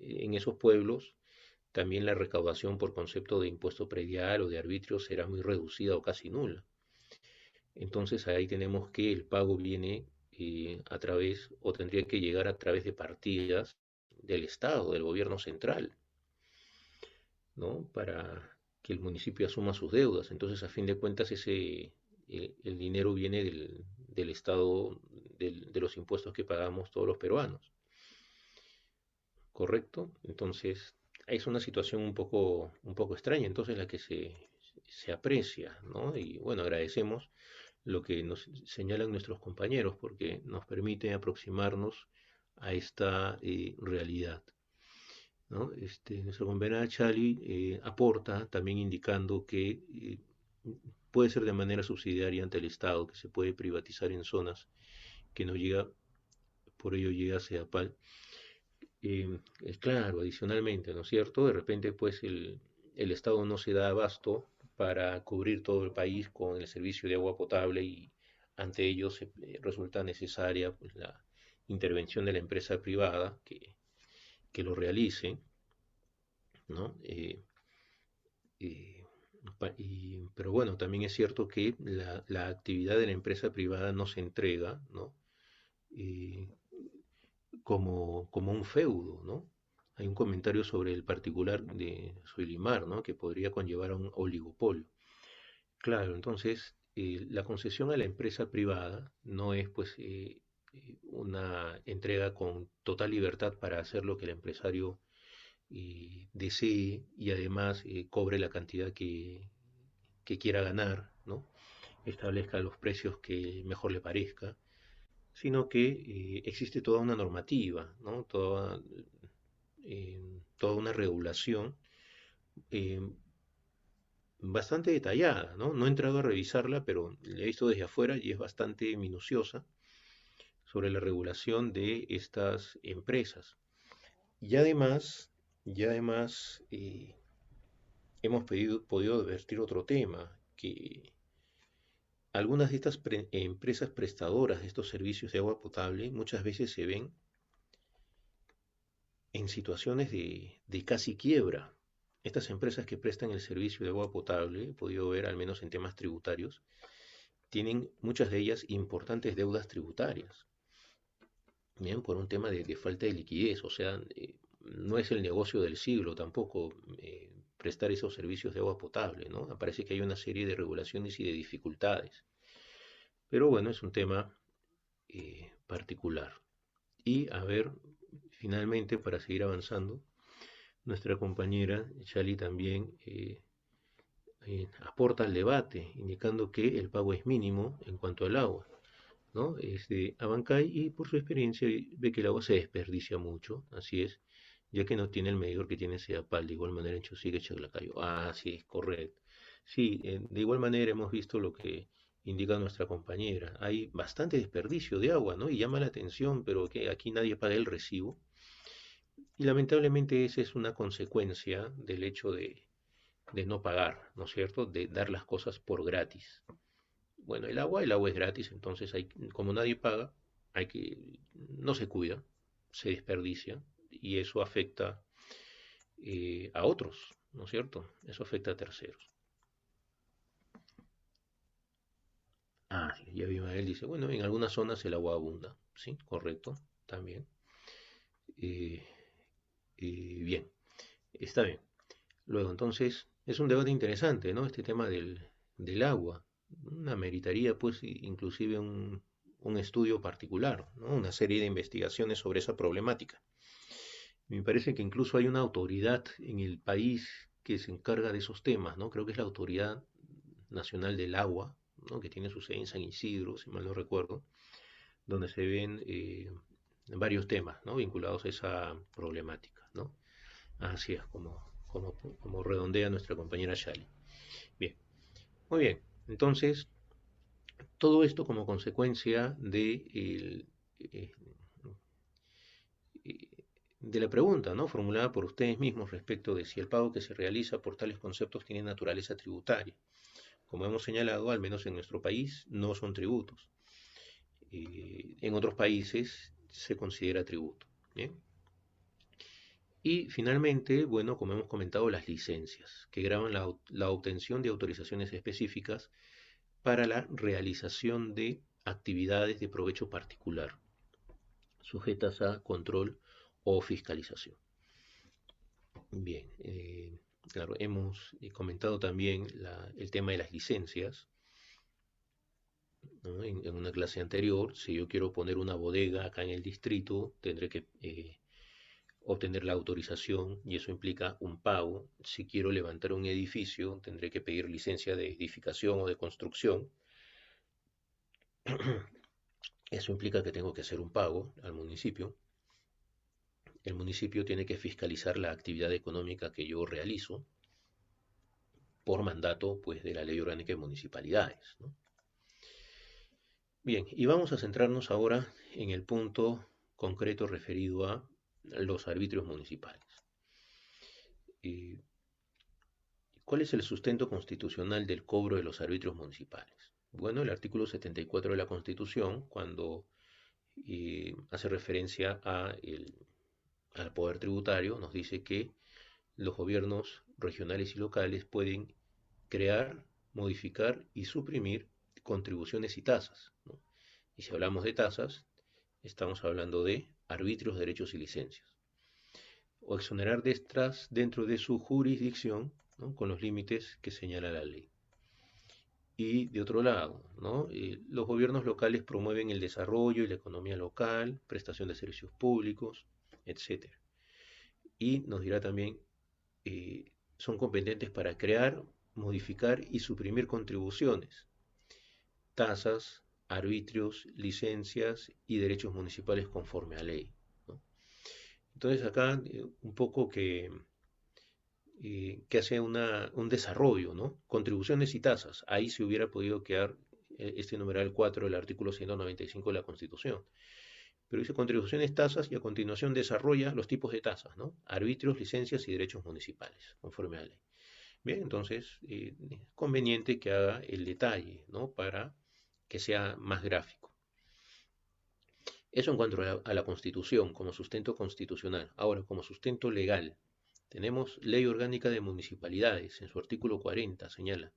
En esos pueblos también la recaudación por concepto de impuesto predial o de arbitrio será muy reducida o casi nula. Entonces ahí tenemos que el pago viene a través, o tendría que llegar a través de partidas del Estado, del gobierno central, ¿no? Para que el municipio asuma sus deudas. Entonces, a fin de cuentas, el dinero viene del Estado, de los impuestos que pagamos todos los peruanos, ¿correcto? Entonces, es una situación un poco extraña, entonces la que se aprecia, ¿no? Y bueno, agradecemos lo que nos señalan nuestros compañeros porque nos permite aproximarnos a esta realidad, ¿no? Nuestro compañero Chali aporta también indicando que puede ser de manera subsidiaria ante el Estado, que se puede privatizar en zonas que no llega, por ello llega a CEDAPAL. Claro, adicionalmente, ¿no es cierto? De repente, pues el Estado no se da abasto para cubrir todo el país con el servicio de agua potable y ante ello resulta necesaria pues, la intervención de la empresa privada que lo realice, ¿no? Eh, pero bueno, también es cierto que la actividad de la empresa privada no se entrega, ¿no? Eh, como un feudo, ¿no? Hay un comentario sobre el particular de Solimar, ¿no? Que podría conllevar a un oligopolio. Claro, entonces la concesión a la empresa privada no es pues una entrega con total libertad para hacer lo que el empresario desee y además cobre la cantidad que quiera ganar, ¿no? Establezca los precios que mejor le parezca, sino que existe toda una normativa, ¿no? Toda una regulación eh, bastante detallada, ¿no? No he entrado a revisarla, pero la he visto desde afuera y es bastante minuciosa sobre la regulación de estas empresas. Y además, y además, hemos podido advertir otro tema, que algunas de estas empresas prestadoras de estos servicios de agua potable muchas veces se ven en situaciones de casi quiebra. Estas empresas que prestan el servicio de agua potable, he podido ver al menos en temas tributarios, tienen muchas de ellas importantes deudas tributarias, bien, por un tema de falta de liquidez, o sea, no es el negocio del siglo tampoco prestar esos servicios de agua potable, ¿no? Parece que hay una serie de regulaciones y de dificultades, pero bueno, es un tema particular. Y a ver, finalmente, para seguir avanzando, nuestra compañera Chali también aporta al debate, indicando que el pago es mínimo en cuanto al agua, ¿no? Es de Abancay y por su experiencia ve que el agua se desperdicia mucho, así es, ya que no tiene el medidor que tiene Sedapal, de igual manera en Chosica y Chaclacayo. Ah, sí, es correcto. Sí, de igual manera hemos visto lo que indica nuestra compañera. Hay bastante desperdicio de agua, ¿no? Y llama la atención, pero que aquí nadie paga el recibo. Y lamentablemente esa es una consecuencia del hecho de no pagar, ¿no es cierto? De dar las cosas por gratis. Bueno, el agua es gratis, entonces como nadie paga, no se cuida, se desperdicia y eso afecta a otros, ¿no es cierto? Eso afecta a terceros. Ah, sí, ya Abimael dice, bueno, en algunas zonas el agua abunda, sí, correcto, también. Eh, bien, está bien. Luego, entonces, es un debate interesante, ¿no? Este tema del agua. Una meritaría, pues, inclusive un estudio particular, ¿no? Una serie de investigaciones sobre esa problemática. Me parece que incluso hay una autoridad en el país que se encarga de esos temas, ¿no? Creo que es la Autoridad Nacional del Agua, ¿no? Que tiene su sede en San Isidro, si mal no recuerdo, donde se ven varios temas, ¿no? Vinculados a esa problemática, ¿no? Así es como redondea nuestra compañera Shali. Bien, muy bien. Entonces, todo esto como consecuencia eh, de la pregunta, ¿no? Formulada por ustedes mismos respecto de si el pago que se realiza por tales conceptos tiene naturaleza tributaria. Como hemos señalado, al menos en nuestro país, no son tributos. En otros países se considera tributo. ¿Bien? Y finalmente, bueno, como hemos comentado, las licencias, que graban la obtención de autorizaciones específicas para la realización de actividades de provecho particular, sujetas a control o fiscalización. Bien, claro, hemos comentado también el tema de las licencias, ¿no? En una clase anterior, si yo quiero poner una bodega acá en el distrito, tendré que obtener la autorización y eso implica un pago. Si quiero levantar un edificio, tendré que pedir licencia de edificación o de construcción. Eso implica que tengo que hacer un pago al municipio. El municipio tiene que fiscalizar la actividad económica que yo realizo por mandato pues, de la Ley Orgánica de Municipalidades, ¿no? Bien, y vamos a centrarnos ahora en el punto concreto referido a los arbitrios municipales. ¿Cuál es el sustento constitucional del cobro de los arbitrios municipales? Bueno, el artículo 74 de la Constitución, cuando hace referencia al poder tributario, nos dice que los gobiernos regionales y locales pueden crear, modificar y suprimir contribuciones y tasas, ¿no? Y si hablamos de tasas, estamos hablando de arbitrios, derechos y licencias. O exonerar de estas dentro de su jurisdicción, ¿no? Con los límites que señala la ley. Y de otro lado, ¿no? Los gobiernos locales promueven el desarrollo y la economía local, prestación de servicios públicos, etcétera. Y nos dirá también, son competentes para crear, modificar y suprimir contribuciones, tasas, arbitrios, licencias y derechos municipales conforme a ley, ¿no? Entonces acá un poco que hace un desarrollo, ¿no? Contribuciones y tasas. Ahí se hubiera podido quedar este numeral 4 del artículo 195 de la Constitución. Pero dice contribuciones, tasas y a continuación desarrolla los tipos de tasas, ¿no? Arbitrios, licencias y derechos municipales, conforme a la ley. Bien, entonces es conveniente que haga el detalle, ¿no? Para que sea más gráfico. Eso en cuanto a la Constitución, como sustento constitucional. Ahora, como sustento legal, tenemos Ley Orgánica de Municipalidades, en su artículo 40 señala,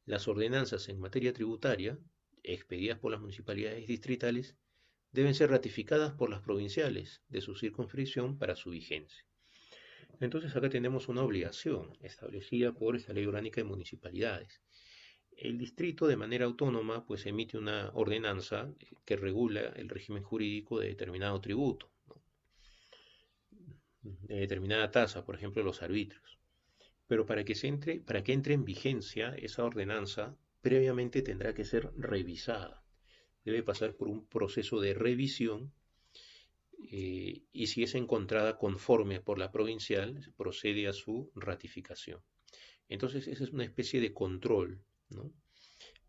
las ordenanzas en materia tributaria, expedidas por las municipalidades distritales, deben ser ratificadas por las provinciales de su circunscripción para su vigencia. Entonces acá tenemos una obligación establecida por esta Ley Orgánica de Municipalidades. El distrito de manera autónoma pues emite una ordenanza que regula el régimen jurídico de determinado tributo, ¿no? De determinada tasa, por ejemplo los arbitrios. Pero para que entre en vigencia esa ordenanza, previamente tendrá que ser revisada. Debe pasar por un proceso de revisión y si es encontrada conforme por la provincial, procede a su ratificación. Entonces, esa es una especie de control, ¿no?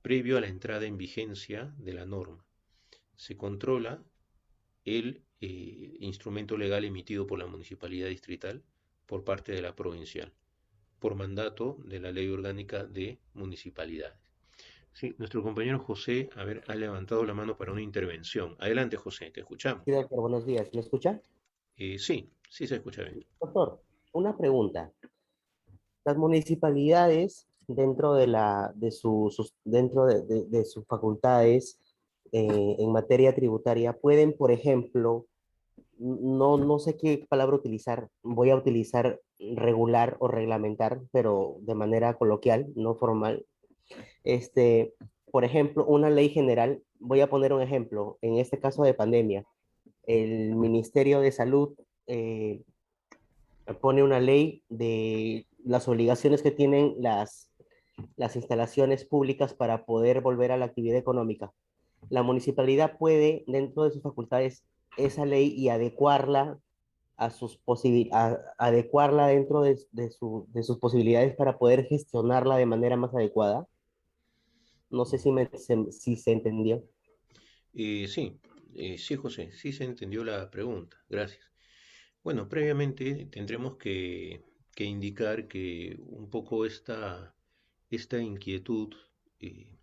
Previo a la entrada en vigencia de la norma. Se controla el instrumento legal emitido por la municipalidad distrital por parte de la provincial, por mandato de la Ley Orgánica de Municipalidades. Sí, nuestro compañero José, a ver, ha levantado la mano para una intervención. Adelante, José, te escuchamos. Sí, doctor, buenos días. ¿Me escucha? Sí, sí se escucha bien. Doctor, una pregunta. Las municipalidades, dentro de sus facultades en materia tributaria, pueden, por ejemplo, no sé qué palabra utilizar, voy a utilizar regular o reglamentar, pero de manera coloquial, no formal. Este, por ejemplo, una ley general, voy a poner un ejemplo, en este caso de pandemia, el Ministerio de Salud eh, pone una ley de las obligaciones que tienen las instalaciones públicas para poder volver a la actividad económica. La municipalidad puede, dentro de sus facultades, esa ley y adecuarla a adecuarla dentro de sus posibilidades para poder gestionarla de manera más adecuada. No sé si se entendió. Sí, sí, José, sí se entendió la pregunta. Gracias. Bueno, previamente tendremos que indicar que un poco esta inquietud eh,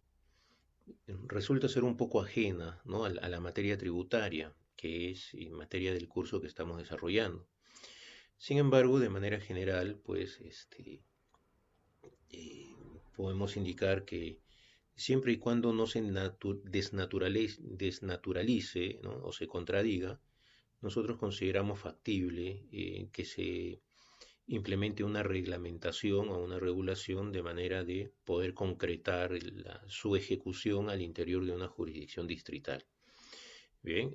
resulta ser un poco ajena, ¿no? A la materia tributaria, que es materia del curso que estamos desarrollando. Sin embargo, de manera general, pues eh, podemos indicar que siempre y cuando no se desnaturalice, ¿no? O se contradiga, nosotros consideramos factible que se implemente una reglamentación o una regulación de manera de poder concretar su ejecución al interior de una jurisdicción distrital. Bien,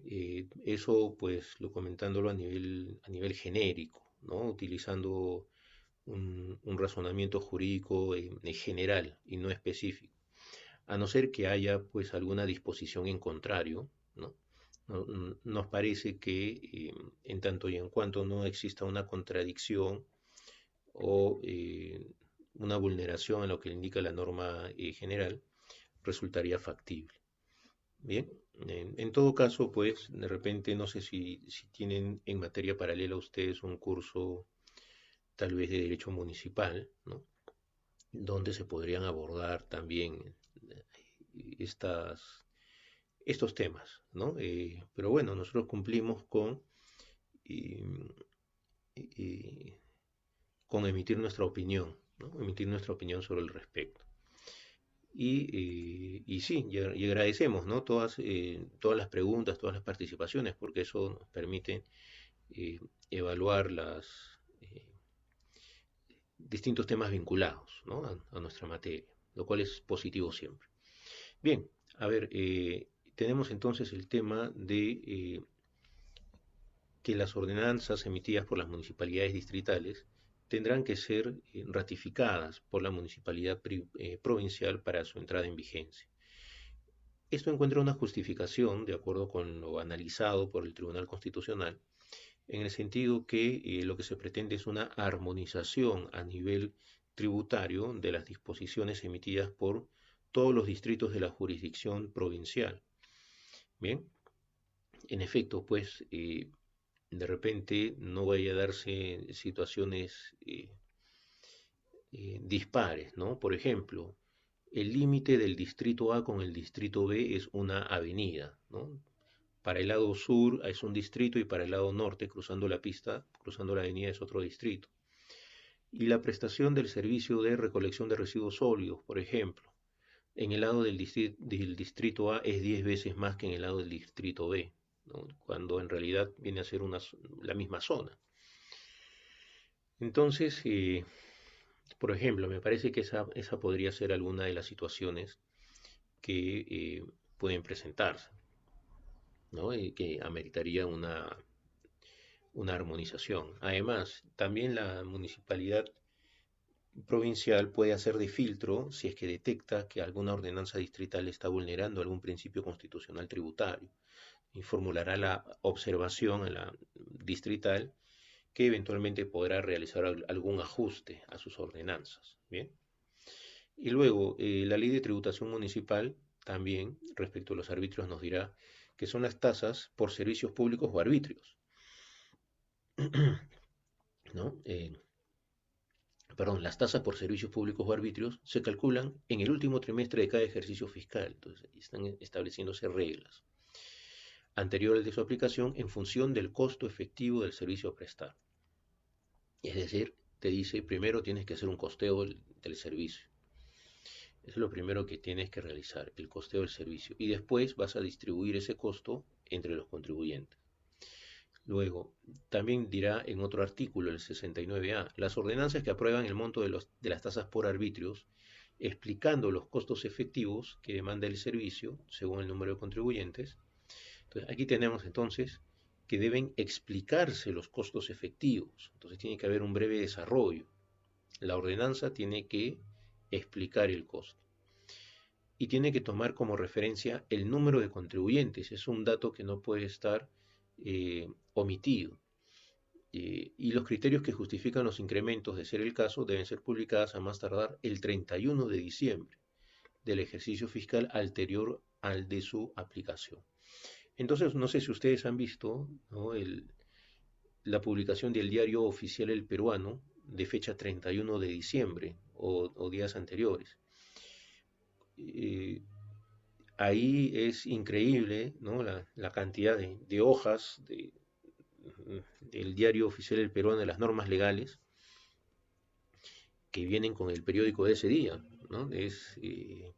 eso pues lo comentándolo a nivel genérico, ¿no? Utilizando un razonamiento jurídico general y no específico, a no ser que haya pues alguna disposición en contrario, ¿no? Nos parece que en tanto y en cuanto no exista una contradicción o una vulneración a lo que indica la norma general, resultaría factible. Bien, en todo caso, pues de repente no sé si tienen en materia paralela ustedes un curso tal vez de derecho municipal, ¿no? Donde se podrían abordar también estos temas, ¿no? Pero bueno, nosotros cumplimos eh, eh, con emitir nuestra opinión, ¿no? Emitir nuestra opinión sobre el respecto. Y sí, y agradecemos, ¿no? Todas las preguntas, todas las participaciones, porque eso nos permite evaluar los distintos temas vinculados, ¿no? a nuestra materia, lo cual es positivo siempre. Bien, a ver, tenemos entonces el tema de que las ordenanzas emitidas por las municipalidades distritales tendrán que ser ratificadas por la municipalidad provincial para su entrada en vigencia. Esto encuentra una justificación, de acuerdo con lo analizado por el Tribunal Constitucional, en el sentido que lo que se pretende es una armonización a nivel tributario de las disposiciones emitidas por todos los distritos de la jurisdicción provincial. Bien, en efecto, pues de repente no vaya a darse situaciones dispares, ¿no? Por ejemplo, el límite del distrito A con el distrito B es una avenida, ¿no? Para el lado sur es un distrito y para el lado norte, cruzando la pista, cruzando la avenida es otro distrito. Y la prestación del servicio de recolección de residuos sólidos, por ejemplo, en el lado del distrito A es 10 veces más que en el lado del distrito B, ¿no? Cuando en realidad viene a ser la misma zona. Entonces, por ejemplo, me parece que esa podría ser alguna de las situaciones que pueden presentarse, ¿no? Que ameritaría una armonización. Además, también la municipalidad provincial puede hacer de filtro si es que detecta que alguna ordenanza distrital está vulnerando algún principio constitucional tributario y formulará la observación a la distrital que eventualmente podrá realizar algún ajuste a sus ordenanzas. Bien. Y luego, la ley de tributación municipal también, respecto a los arbitrios, nos dirá que son las tasas por servicios públicos o arbitrios. ¿No? Las tasas por servicios públicos o arbitrios se calculan en el último trimestre de cada ejercicio fiscal. Entonces, están estableciéndose reglas anteriores de su aplicación en función del costo efectivo del servicio a prestar. Es decir, te dice, primero tienes que hacer un costeo del servicio. Eso es lo primero que tienes que realizar, el costeo del servicio. Y después vas a distribuir ese costo entre los contribuyentes. Luego, también dirá en otro artículo, el 69A, las ordenanzas que aprueban el monto de las tasas por arbitrios, explicando los costos efectivos que demanda el servicio según el número de contribuyentes. Entonces, aquí tenemos entonces que deben explicarse los costos efectivos. Entonces, tiene que haber un breve desarrollo. La ordenanza tiene que explicar el costo. Y tiene que tomar como referencia el número de contribuyentes. Es un dato que no puede estar omitido. Y los criterios que justifican los incrementos, de ser el caso, deben ser publicadas a más tardar el 31 de diciembre del ejercicio fiscal anterior al de su aplicación. Entonces, no sé si ustedes han visto, ¿no?, la publicación del diario oficial El Peruano de fecha 31 de diciembre o días anteriores. Ahí es increíble, ¿no?, la cantidad de hojas del diario oficial El Peruano de las normas legales que vienen con el periódico de ese día, ¿no?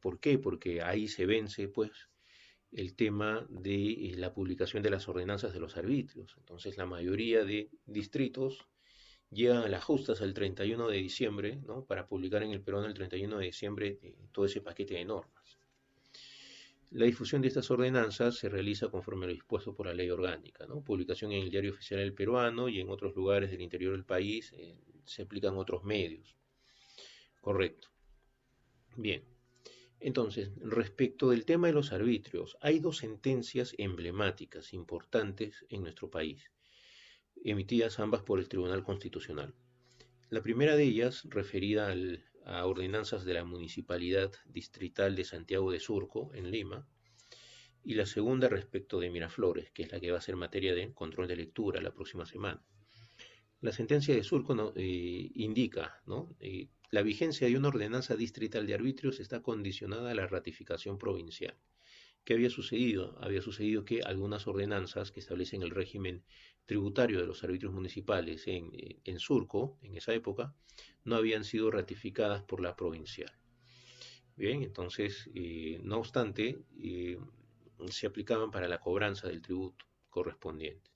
¿Por qué? Porque ahí se vence, pues, el tema de la publicación de las ordenanzas de los arbitrios. Entonces, la mayoría de distritos llegan a las justas el 31 de diciembre, ¿no?, para publicar en el Peruano el 31 de diciembre todo ese paquete de normas. La difusión de estas ordenanzas se realiza conforme a lo dispuesto por la ley orgánica, ¿no? Publicación en el diario oficial del peruano y en otros lugares del interior del país se aplican otros medios. Correcto. Bien. Entonces, respecto del tema de los arbitrios, hay dos sentencias emblemáticas importantes en nuestro país, emitidas ambas por el Tribunal Constitucional. La primera de ellas, referida a ordenanzas de la Municipalidad Distrital de Santiago de Surco, en Lima, y la segunda respecto de Miraflores, que es la que va a ser materia de control de lectura la próxima semana. La sentencia de Surco indica, ¿no? La vigencia de una ordenanza distrital de arbitrios está condicionada a la ratificación provincial. ¿Qué había sucedido? Había sucedido que algunas ordenanzas que establecen el régimen tributario de los arbitrios municipales en Surco, en esa época, no habían sido ratificadas por la provincial. Bien, entonces, no obstante, se aplicaban para la cobranza del tributo correspondiente.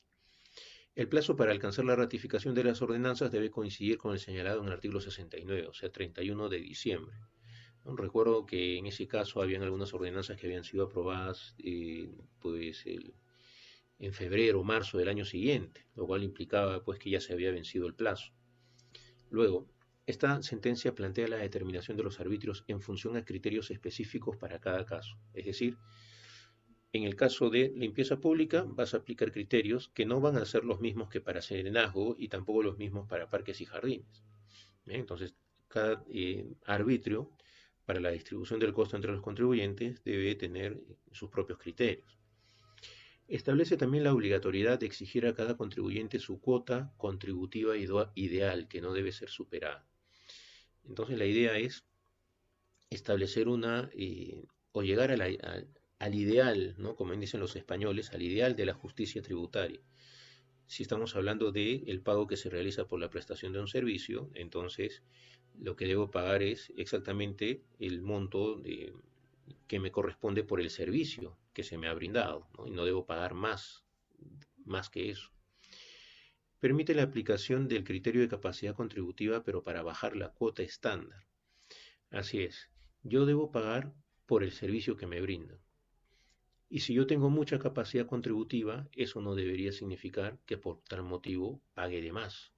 El plazo para alcanzar la ratificación de las ordenanzas debe coincidir con el señalado en el artículo 69, o sea, 31 de diciembre. ¿No? Recuerdo que en ese caso habían algunas ordenanzas que habían sido aprobadas pues en febrero o marzo del año siguiente, lo cual implicaba pues que ya se había vencido el plazo. Luego, esta sentencia plantea la determinación de los arbitrios en función a criterios específicos para cada caso. Es decir, en el caso de limpieza pública vas a aplicar criterios que no van a ser los mismos que para serenazgo y tampoco los mismos para parques y jardines. Entonces, cada arbitrio para la distribución del costo entre los contribuyentes debe tener sus propios criterios. Establece también la obligatoriedad de exigir a cada contribuyente su cuota contributiva ideal, que no debe ser superada. Entonces, la idea es establecer o llegar al ideal, ¿no? Como dicen los españoles, al ideal de la justicia tributaria. Si estamos hablando del pago que se realiza por la prestación de un servicio, entonces lo que debo pagar es exactamente el monto que me corresponde por el servicio que se me ha brindado, ¿no? Y no debo pagar más que eso. Permite la aplicación del criterio de capacidad contributiva, pero para bajar la cuota estándar. Así es, yo debo pagar por el servicio que me brindan. Y si yo tengo mucha capacidad contributiva, eso no debería significar que por tal motivo pague de más,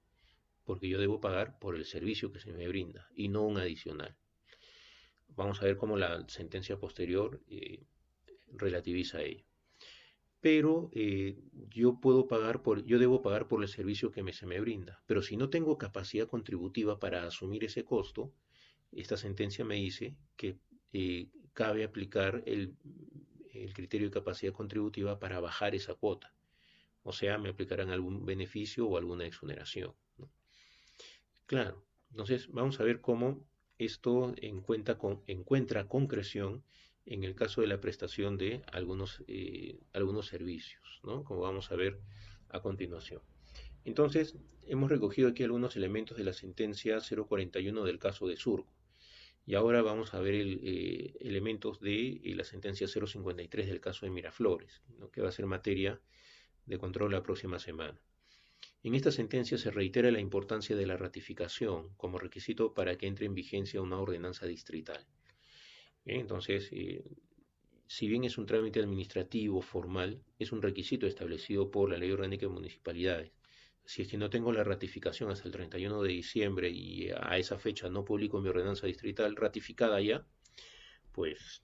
porque yo debo pagar por el servicio que se me brinda y no un adicional. Vamos a ver cómo la sentencia posterior relativiza ello. Pero yo debo pagar por el servicio que se me brinda. Pero si no tengo capacidad contributiva para asumir ese costo, esta sentencia me dice que cabe aplicar el criterio de capacidad contributiva para bajar esa cuota. O sea, me aplicarán algún beneficio o alguna exoneración, ¿no? Claro, entonces vamos a ver cómo esto encuentra concreción en el caso de la prestación de algunos servicios, ¿no? Como vamos a ver a continuación. Entonces, hemos recogido aquí algunos elementos de la sentencia 041 del caso de Surco. Y ahora vamos a ver elementos de la sentencia 053 del caso de Miraflores, ¿no? Que va a ser materia de control la próxima semana. En esta sentencia se reitera la importancia de la ratificación como requisito para que entre en vigencia una ordenanza distrital. Bien, entonces, si bien es un trámite administrativo formal, es un requisito establecido por la Ley Orgánica de Municipalidades. Si es que no tengo la ratificación hasta el 31 de diciembre y a esa fecha no publico mi ordenanza distrital ratificada ya, pues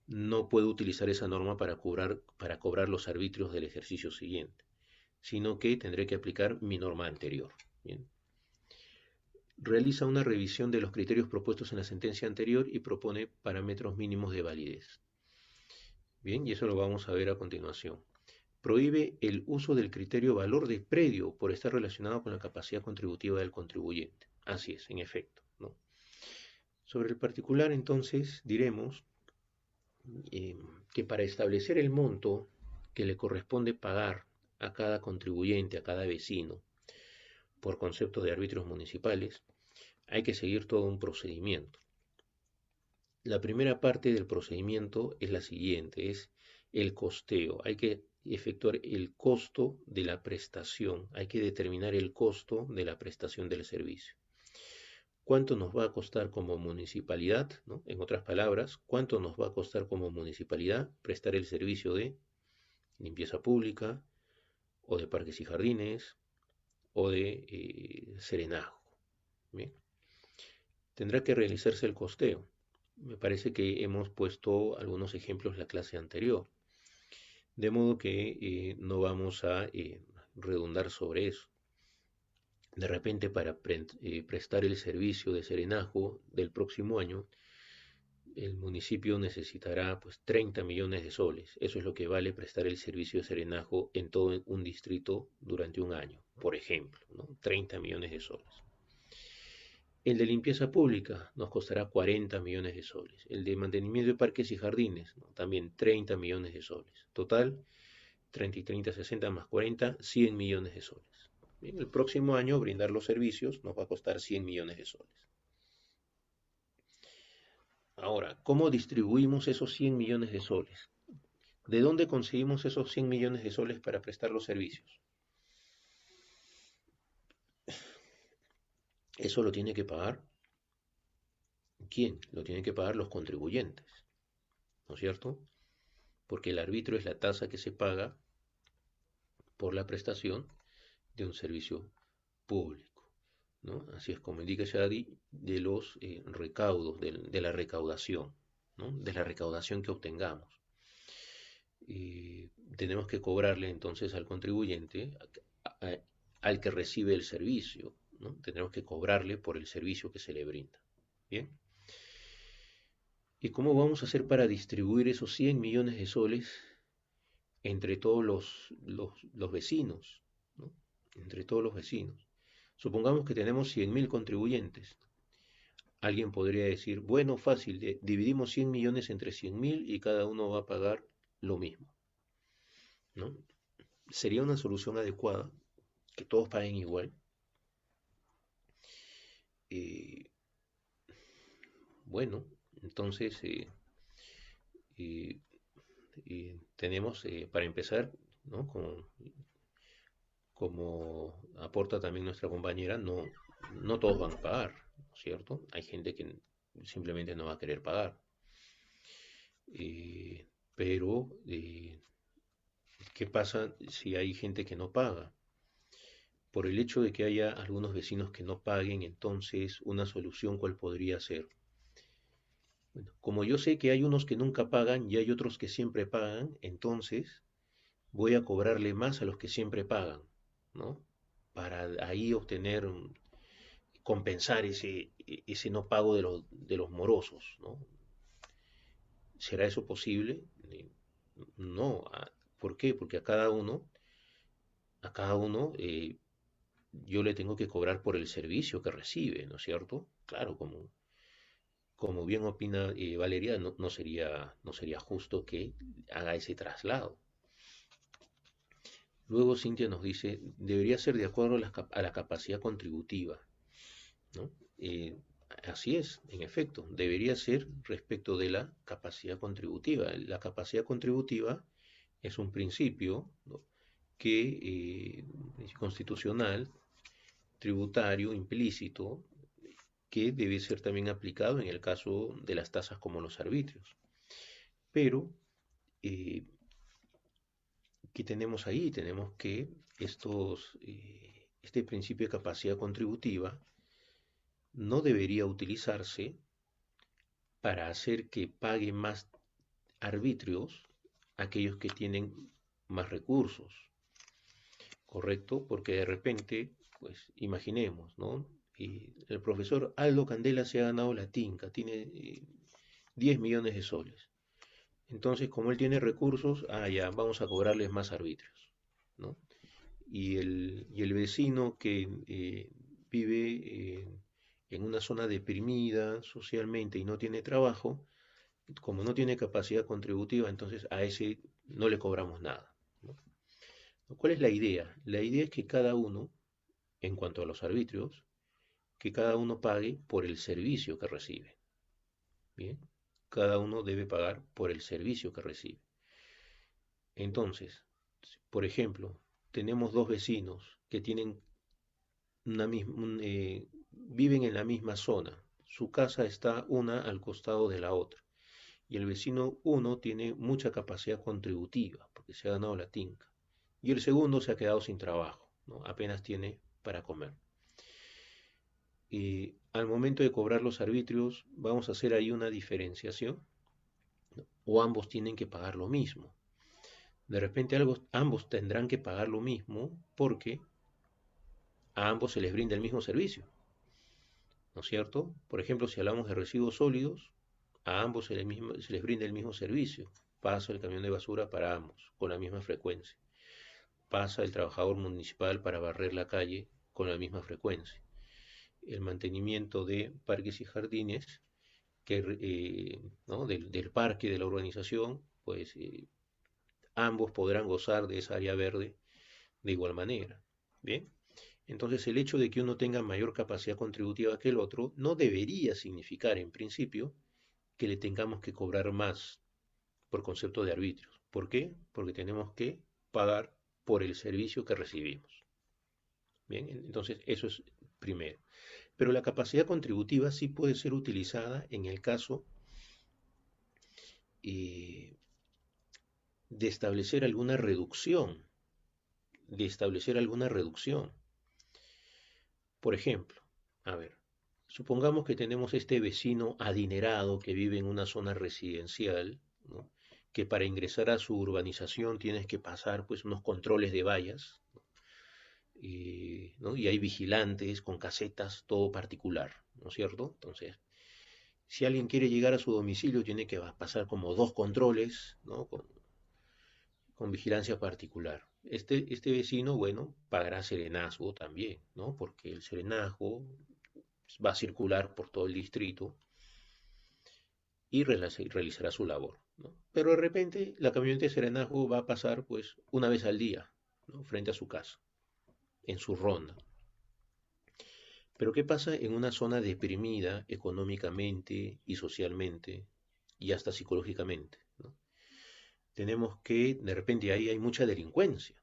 no puedo utilizar esa norma para cobrar los arbitrios del ejercicio siguiente, sino que tendré que aplicar mi norma anterior. Bien. Realiza una revisión de los criterios propuestos en la sentencia anterior y propone parámetros mínimos de validez. Bien, y eso lo vamos a ver a continuación. Prohíbe el uso del criterio valor de predio por estar relacionado con la capacidad contributiva del contribuyente. Así es, en efecto, ¿no? Sobre el particular, entonces, diremos que para establecer el monto que le corresponde pagar a cada contribuyente, a cada vecino, por concepto de arbitrios municipales, hay que seguir todo un procedimiento. La primera parte del procedimiento es la siguiente, es el costeo. Hay que efectuar el costo de la prestación, hay que determinar el costo de la prestación del servicio. ¿Cuánto nos va a costar como municipalidad, ¿no? En otras palabras, cuánto nos va a costar como municipalidad prestar el servicio de limpieza pública o de parques y jardines o de serenazgo? ¿Bien? Tendrá que realizarse el costeo. Me parece que hemos puesto algunos ejemplos en la clase anterior, de modo que no vamos a redundar sobre eso. De repente, para prestar el servicio de serenazgo del próximo año, el municipio necesitará pues 30 millones de soles. Eso es lo que vale prestar el servicio de serenazgo en todo un distrito durante un año, por ejemplo, ¿no? 30 millones de soles. El de limpieza pública nos costará 40 millones de soles. El de mantenimiento de parques y jardines, ¿no? También 30 millones de soles. Total, 30 y 30, 60 más 40, 100 millones de soles. Bien, el próximo año brindar los servicios nos va a costar 100 millones de soles. Ahora, ¿cómo distribuimos esos 100 millones de soles? ¿De dónde conseguimos esos 100 millones de soles para prestar los servicios? Eso lo tiene que pagar. ¿Quién? Lo tienen que pagar los contribuyentes, ¿no es cierto? Porque el arbitrio es la tasa que se paga por la prestación de un servicio público, ¿no? Así es como indica Shadi de los recaudos, de la recaudación, ¿no? De la recaudación que obtengamos. Tenemos que cobrarle entonces al contribuyente, al que recibe el servicio, ¿no? Tenemos que cobrarle por el servicio que se le brinda. Bien. ¿Y cómo vamos a hacer para distribuir esos 100 millones de soles entre todos los vecinos, ¿no? Entre todos los vecinos? Supongamos que tenemos 100.000 contribuyentes. Alguien podría decir, bueno, fácil, dividimos 100 millones entre 100.000 y cada uno va a pagar lo mismo, ¿no? Sería una solución adecuada, que todos paguen igual. Bueno, entonces tenemos, para empezar, ¿no? Como aporta también nuestra compañera, no todos van a pagar, ¿no es cierto? Hay gente que simplemente no va a querer pagar. Pero, ¿qué pasa si hay gente que no paga? Por el hecho de que haya algunos vecinos que no paguen, entonces una solución, ¿cuál podría ser? Bueno, como yo sé que hay unos que nunca pagan y hay otros que siempre pagan, entonces voy a cobrarle más a los que siempre pagan, ¿no? Para ahí obtener, compensar ese no pago de los morosos, ¿no? ¿Será eso posible? No. ¿Por qué? Porque a cada uno yo le tengo que cobrar por el servicio que recibe, ¿no es cierto? Claro, como bien opina Valeria, no sería justo que haga ese traslado. Luego Cintia nos dice, debería ser de acuerdo a la capacidad contributiva, ¿no? Así es, en efecto, debería ser respecto de la capacidad contributiva. La capacidad contributiva es un principio, ¿no? que es constitucional, tributario, implícito, que debe ser también aplicado en el caso de las tasas como los arbitrios. Pero, eh, ¿qué tenemos ahí? Tenemos que este principio de capacidad contributiva no debería utilizarse para hacer que pague más arbitrios aquellos que tienen más recursos, ¿correcto? Porque de repente, pues imaginemos, ¿no? El profesor Aldo Candela se ha ganado la tinca, tiene 10 millones de soles. Entonces, como él tiene recursos, ya, vamos a cobrarles más arbitrios, ¿no? Y el vecino que vive en una zona deprimida socialmente y no tiene trabajo, como no tiene capacidad contributiva, entonces a ese no le cobramos nada, ¿no? ¿Cuál es la idea? La idea es que cada uno, en cuanto a los arbitrios, que cada uno pague por el servicio que recibe. Bien, cada uno debe pagar por el servicio que recibe. Entonces, por ejemplo, tenemos dos vecinos que tienen viven en la misma zona. Su casa está una al costado de la otra. Y el vecino uno tiene mucha capacidad contributiva, porque se ha ganado la tinca. Y el segundo se ha quedado sin trabajo, ¿no? Apenas tiene para comer. Y al momento de cobrar los arbitrios, vamos a hacer ahí una diferenciación, ¿no? O ambos tienen que pagar lo mismo. De repente ambos tendrán que pagar lo mismo porque a ambos se les brinda el mismo servicio, ¿no es cierto? Por ejemplo, si hablamos de residuos sólidos, A ambos se les brinda el mismo servicio. Pasa el camión de basura para ambos, con la misma frecuencia. Pasa el trabajador municipal para barrer la calle con la misma frecuencia. El mantenimiento de parques y jardines, ¿no? del parque, de la urbanización, pues ambos podrán gozar de esa área verde de igual manera. Bien, entonces el hecho de que uno tenga mayor capacidad contributiva que el otro no debería significar en principio que le tengamos que cobrar más por concepto de arbitrios. ¿Por qué? Porque tenemos que pagar por el servicio que recibimos. Bien, entonces eso es primero. Pero la capacidad contributiva sí puede ser utilizada en el caso eh, de establecer alguna reducción, de establecer alguna reducción. Por ejemplo, a ver, supongamos que tenemos este vecino adinerado que vive en una zona residencial, ¿no? Que para ingresar a su urbanización tienes que pasar pues unos controles de vallas, ¿no? Y hay vigilantes con casetas, todo particular, ¿no es cierto? Entonces, si alguien quiere llegar a su domicilio tiene que pasar como dos controles, ¿no? Con vigilancia particular. Este vecino, bueno, pagará serenazgo también, ¿no? Porque el serenazgo va a circular por todo el distrito y realizará su labor, ¿no? Pero de repente la camioneta de serenazgo va a pasar pues una vez al día, ¿no? Frente a su casa, en su ronda. Pero ¿qué pasa en una zona deprimida económicamente y socialmente y hasta psicológicamente, ¿no? Tenemos que, de repente ahí hay mucha delincuencia.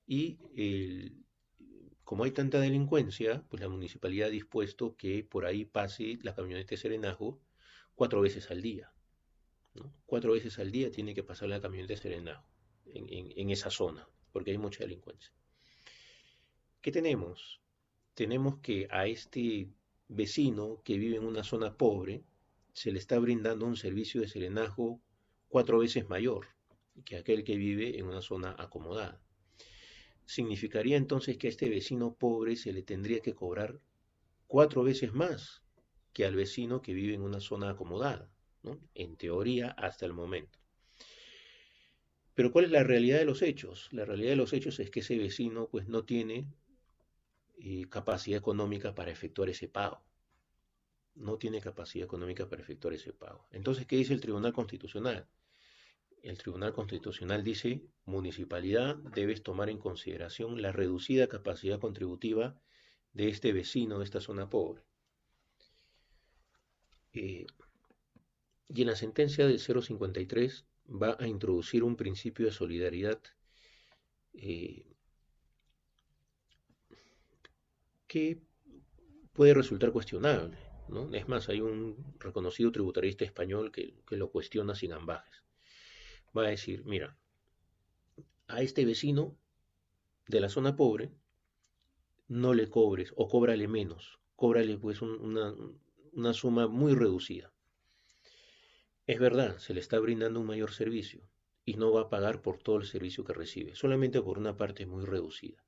Y como hay tanta delincuencia, pues la municipalidad ha dispuesto que por ahí pase la camioneta de serenazgo 4 veces al día, ¿no? 4 veces al día tiene que pasar la camioneta de serenazgo en esa zona, porque hay mucha delincuencia. ¿Qué tenemos? Tenemos que a este vecino que vive en una zona pobre se le está brindando un servicio de serenazgo 4 veces mayor que aquel que vive en una zona acomodada. Significaría entonces que a este vecino pobre se le tendría que cobrar 4 veces más que al vecino que vive en una zona acomodada, ¿no? En teoría, hasta el momento. Pero ¿cuál es la realidad de los hechos? La realidad de los hechos es que ese vecino pues no tiene capacidad económica para efectuar ese pago. No tiene capacidad económica para efectuar ese pago. Entonces, ¿qué dice el Tribunal Constitucional? El Tribunal Constitucional dice, municipalidad, debes tomar en consideración la reducida capacidad contributiva de este vecino de esta zona pobre. Eh, y en la sentencia del 053 va a introducir un principio de solidaridad eh, que puede resultar cuestionable, ¿no? Es más, hay un reconocido tributarista español que lo cuestiona sin ambajes. Va a decir, mira, a este vecino de la zona pobre no le cobres o cóbrale menos, cóbrale pues una suma muy reducida. Es verdad, se le está brindando un mayor servicio y no va a pagar por todo el servicio que recibe, solamente por una parte muy reducida.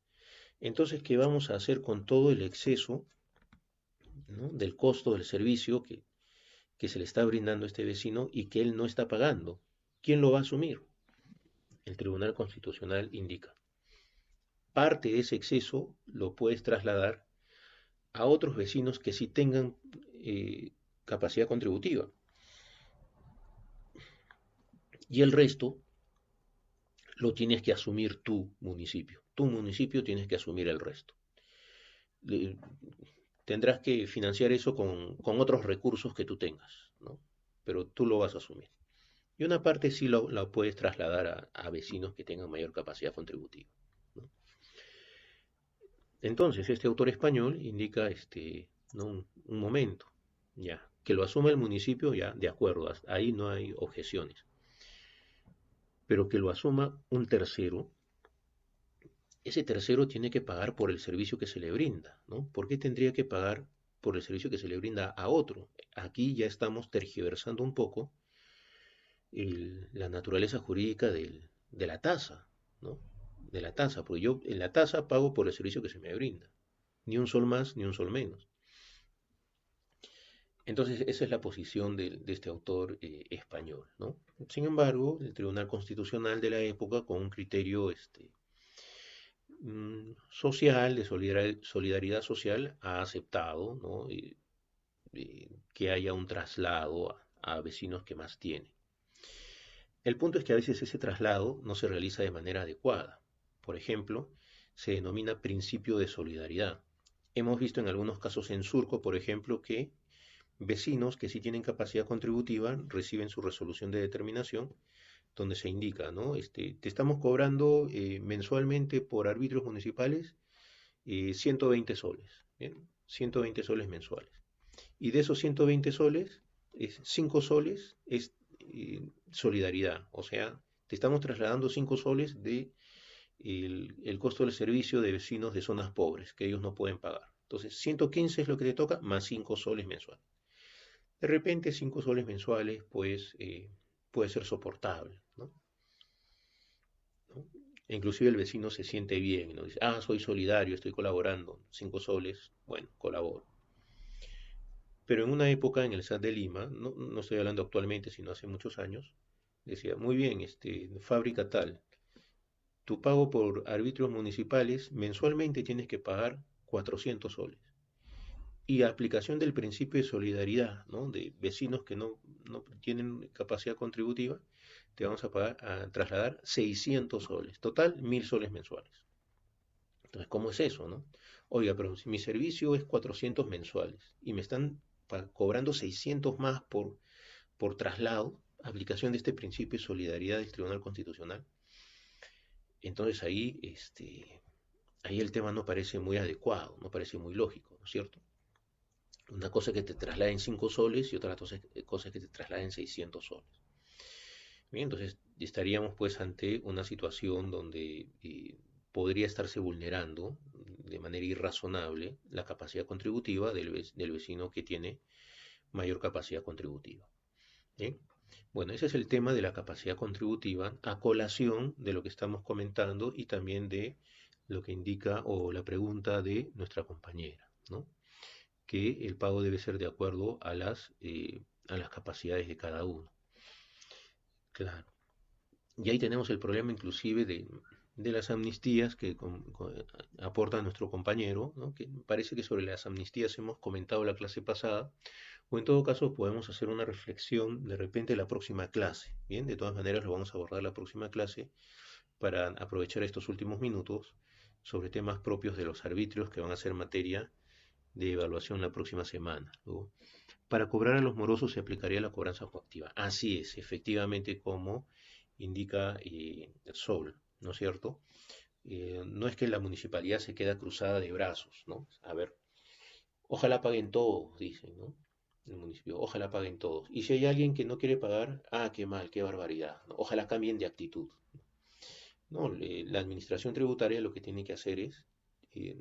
Entonces, ¿qué vamos a hacer con todo el exceso, ¿no? del costo del servicio que se le está brindando a este vecino y que él no está pagando? ¿Quién lo va a asumir? El Tribunal Constitucional indica. Parte de ese exceso lo puedes trasladar a otros vecinos que sí tengan capacidad contributiva. Y el resto lo tienes que asumir tu municipio. Tu municipio tienes que asumir el resto. Tendrás que financiar eso con otros recursos que tú tengas, ¿no? Pero tú lo vas a asumir. Y una parte sí la puedes trasladar a vecinos que tengan mayor capacidad contributiva, ¿no? Entonces, este autor español indica ¿no? un momento, ya, que lo asuma el municipio, ya, de acuerdo, ahí no hay objeciones. Pero que lo asuma un tercero, ese tercero tiene que pagar por el servicio que se le brinda, ¿no? ¿Por qué tendría que pagar por el servicio que se le brinda a otro? Aquí ya estamos tergiversando un poco la naturaleza jurídica de la tasa, ¿no? De la tasa, porque yo en la tasa pago por el servicio que se me brinda, ni un sol más, ni un sol menos. Entonces, esa es la posición de este autor español, ¿no? Sin embargo, el Tribunal Constitucional de la época, con un criterio social, de solidaridad social, ha aceptado, ¿no? Que haya un traslado a vecinos que más tienen. El punto es que a veces ese traslado no se realiza de manera adecuada. Por ejemplo, se denomina principio de solidaridad. Hemos visto en algunos casos en Surco, por ejemplo, que vecinos que sí tienen capacidad contributiva reciben su resolución de determinación donde se indica, ¿no? Te estamos cobrando mensualmente por arbitrios municipales 120 soles, ¿bien? 120 soles mensuales. Y de esos 120 soles, 5 soles es solidaridad, o sea, te estamos trasladando 5 soles de el costo del servicio de vecinos de zonas pobres que ellos no pueden pagar. Entonces, 115 es lo que te toca más 5 soles mensuales. De repente, 5 soles mensuales, pues, puede ser soportable, ¿no? ¿No? E inclusive el vecino se siente bien, ¿no? Dice, ah, soy solidario, estoy colaborando, 5 soles, bueno, colaboro. Pero en una época en el SAT de Lima, no estoy hablando actualmente, sino hace muchos años, decía, muy bien, fábrica tal, tu pago por arbitrios municipales, mensualmente tienes que pagar 400 soles. Y aplicación del principio de solidaridad, ¿no? De vecinos que no tienen capacidad contributiva, te vamos a trasladar 600 soles. Total, 1000 soles mensuales. Entonces, ¿cómo es eso, no? Oiga, pero si mi servicio es 400 mensuales y me están cobrando 600 más por traslado, aplicación de este principio de solidaridad del Tribunal Constitucional, entonces ahí el tema no parece muy adecuado, no parece muy lógico, ¿no es cierto? Una cosa es que te trasladen 5 soles y otra cosa es que te trasladen 600 soles. Bien, entonces estaríamos pues ante una situación donde podría estarse vulnerando de manera irrazonable la capacidad contributiva del vecino que tiene mayor capacidad contributiva. ¿Bien? Bueno, ese es el tema de la capacidad contributiva a colación de lo que estamos comentando y también de lo que indica o la pregunta de nuestra compañera, ¿no? Que el pago debe ser de acuerdo a las capacidades de cada uno. Claro. Y ahí tenemos el problema inclusive de las amnistías que aporta nuestro compañero, ¿no? Que parece que sobre las amnistías hemos comentado la clase pasada, o en todo caso podemos hacer una reflexión de repente la próxima clase. Bien, de todas maneras lo vamos a abordar la próxima clase para aprovechar estos últimos minutos sobre temas propios de los arbitrios que van a ser materia de evaluación la próxima semana, ¿no? Para cobrar a los morosos se aplicaría la cobranza coactiva. Así es, efectivamente, como indica Sol, ¿no es cierto? No es que la municipalidad se queda cruzada de brazos, ¿no? A ver, ojalá paguen todos, dicen, ¿no? El municipio, ojalá paguen todos. Y si hay alguien que no quiere pagar, ah, qué mal, qué barbaridad, ¿no? Ojalá cambien de actitud. No, la administración tributaria lo que tiene que hacer es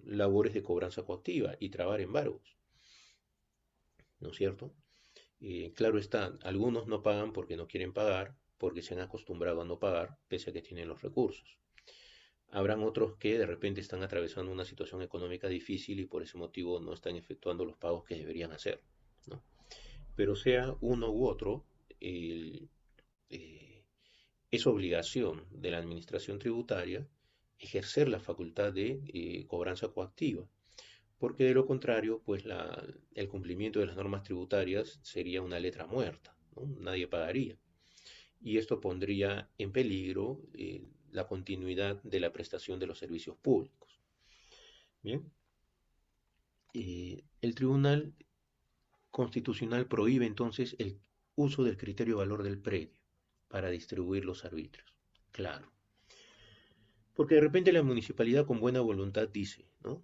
labores de cobranza coactiva y trabar embargos, ¿no es cierto? Claro está, algunos no pagan porque no quieren pagar, porque se han acostumbrado a no pagar, pese a que tienen los recursos. Habrán otros que de repente están atravesando una situación económica difícil y por ese motivo no están efectuando los pagos que deberían hacer, ¿no? Pero sea uno u otro, el, eh, es obligación de la administración tributaria ejercer la facultad de cobranza coactiva, porque de lo contrario, pues el cumplimiento de las normas tributarias sería una letra muerta, ¿no? Nadie pagaría. Y esto pondría en peligro la continuidad de la prestación de los servicios públicos. Bien, el Tribunal Constitucional prohíbe entonces el uso del criterio valor del predio para distribuir los arbitrios. Claro. Porque de repente la municipalidad con buena voluntad dice, ¿no?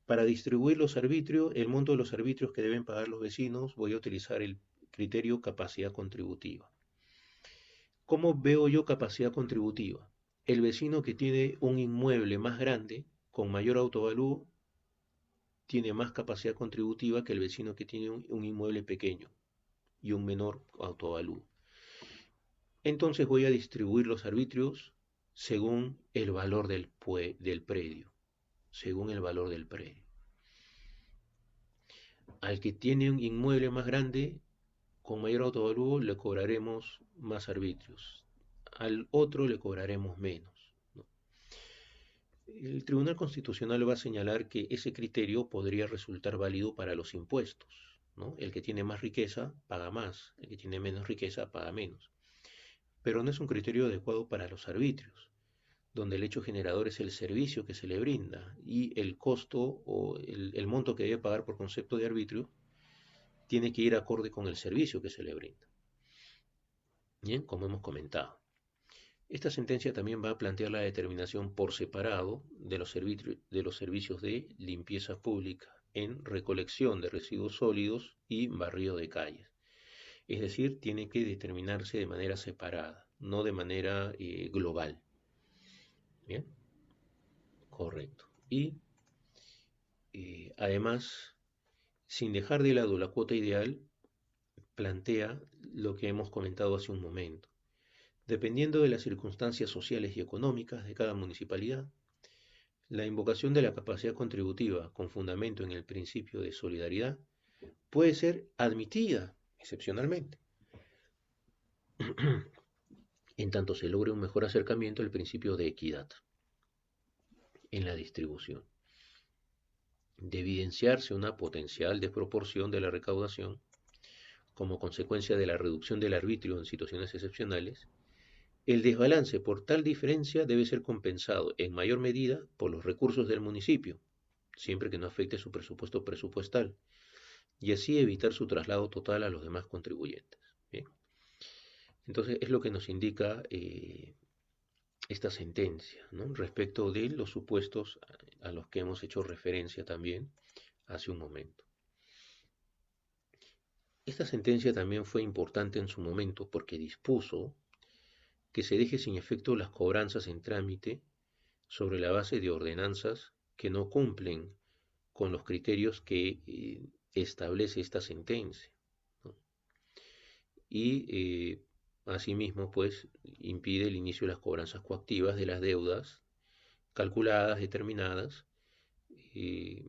Para distribuir los arbitrios, el monto de los arbitrios que deben pagar los vecinos, voy a utilizar el criterio capacidad contributiva. ¿Cómo veo yo capacidad contributiva? El vecino que tiene un inmueble más grande, con mayor autovalú, tiene más capacidad contributiva que el vecino que tiene un inmueble pequeño y un menor autovalú. Entonces voy a distribuir los arbitrios según el valor del predio, según el valor del predio. Al que tiene un inmueble más grande, con mayor autovalúo, le cobraremos más arbitrios. Al otro le cobraremos menos, ¿no? El Tribunal Constitucional va a señalar que ese criterio podría resultar válido para los impuestos, ¿no? El que tiene más riqueza paga más, el que tiene menos riqueza paga menos. Pero no es un criterio adecuado para los arbitrios, donde el hecho generador es el servicio que se le brinda y el costo o el monto que debe pagar por concepto de arbitrio tiene que ir acorde con el servicio que se le brinda. Bien, como hemos comentado. Esta sentencia también va a plantear la determinación por separado de los servicios de limpieza pública en recolección de residuos sólidos y barrido de calles. Es decir, tiene que determinarse de manera separada, no de manera global. Bien, correcto. Y además, sin dejar de lado la cuota ideal, plantea lo que hemos comentado hace un momento. Dependiendo de las circunstancias sociales y económicas de cada municipalidad, la invocación de la capacidad contributiva con fundamento en el principio de solidaridad puede ser admitida excepcionalmente, en tanto se logre un mejor acercamiento al principio de equidad en la distribución. De evidenciarse una potencial desproporción de la recaudación como consecuencia de la reducción del arbitrio en situaciones excepcionales, el desbalance por tal diferencia debe ser compensado en mayor medida por los recursos del municipio, siempre que no afecte su presupuesto presupuestal, y así evitar su traslado total a los demás contribuyentes. ¿Bien? Entonces es lo que nos indica esta sentencia, ¿no? Respecto de los supuestos a los que hemos hecho referencia también hace un momento. Esta sentencia también fue importante en su momento porque dispuso que se deje sin efecto las cobranzas en trámite sobre la base de ordenanzas que no cumplen con los criterios que establece esta sentencia, ¿no? Y asimismo, pues, impide el inicio de las cobranzas coactivas de las deudas calculadas, determinadas, eh,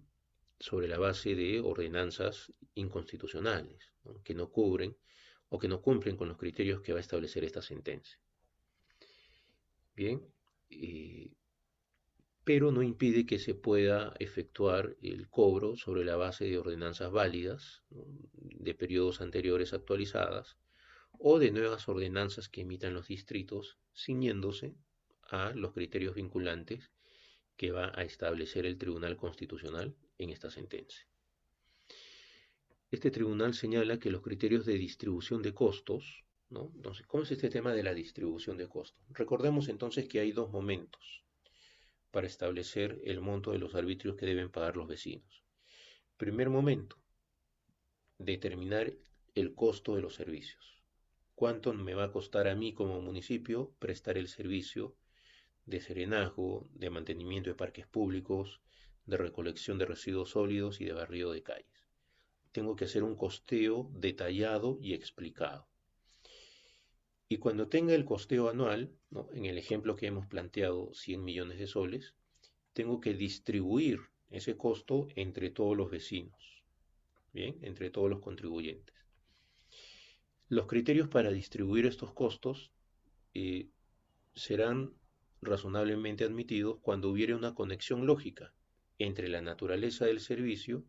sobre la base de ordenanzas inconstitucionales, ¿no? Que no cubren o que no cumplen con los criterios que va a establecer esta sentencia. Bien, pero no impide que se pueda efectuar el cobro sobre la base de ordenanzas válidas, ¿no? De periodos anteriores actualizadas, o de nuevas ordenanzas que emitan los distritos, ciñéndose a los criterios vinculantes que va a establecer el Tribunal Constitucional en esta sentencia. Este tribunal señala que los criterios de distribución de costos, ¿no? Entonces, ¿cómo es este tema de la distribución de costos? Recordemos entonces que hay dos momentos para establecer el monto de los arbitrios que deben pagar los vecinos. Primer momento, determinar el costo de los servicios. ¿Cuánto me va a costar a mí como municipio prestar el servicio de serenazgo, de mantenimiento de parques públicos, de recolección de residuos sólidos y de barrido de calles? Tengo que hacer un costeo detallado y explicado. Y cuando tenga el costeo anual, ¿no? En el ejemplo que hemos planteado, 100 millones de soles, tengo que distribuir ese costo entre todos los vecinos, ¿bien? Entre todos los contribuyentes. Los criterios para distribuir estos costos serán razonablemente admitidos cuando hubiere una conexión lógica entre la naturaleza del servicio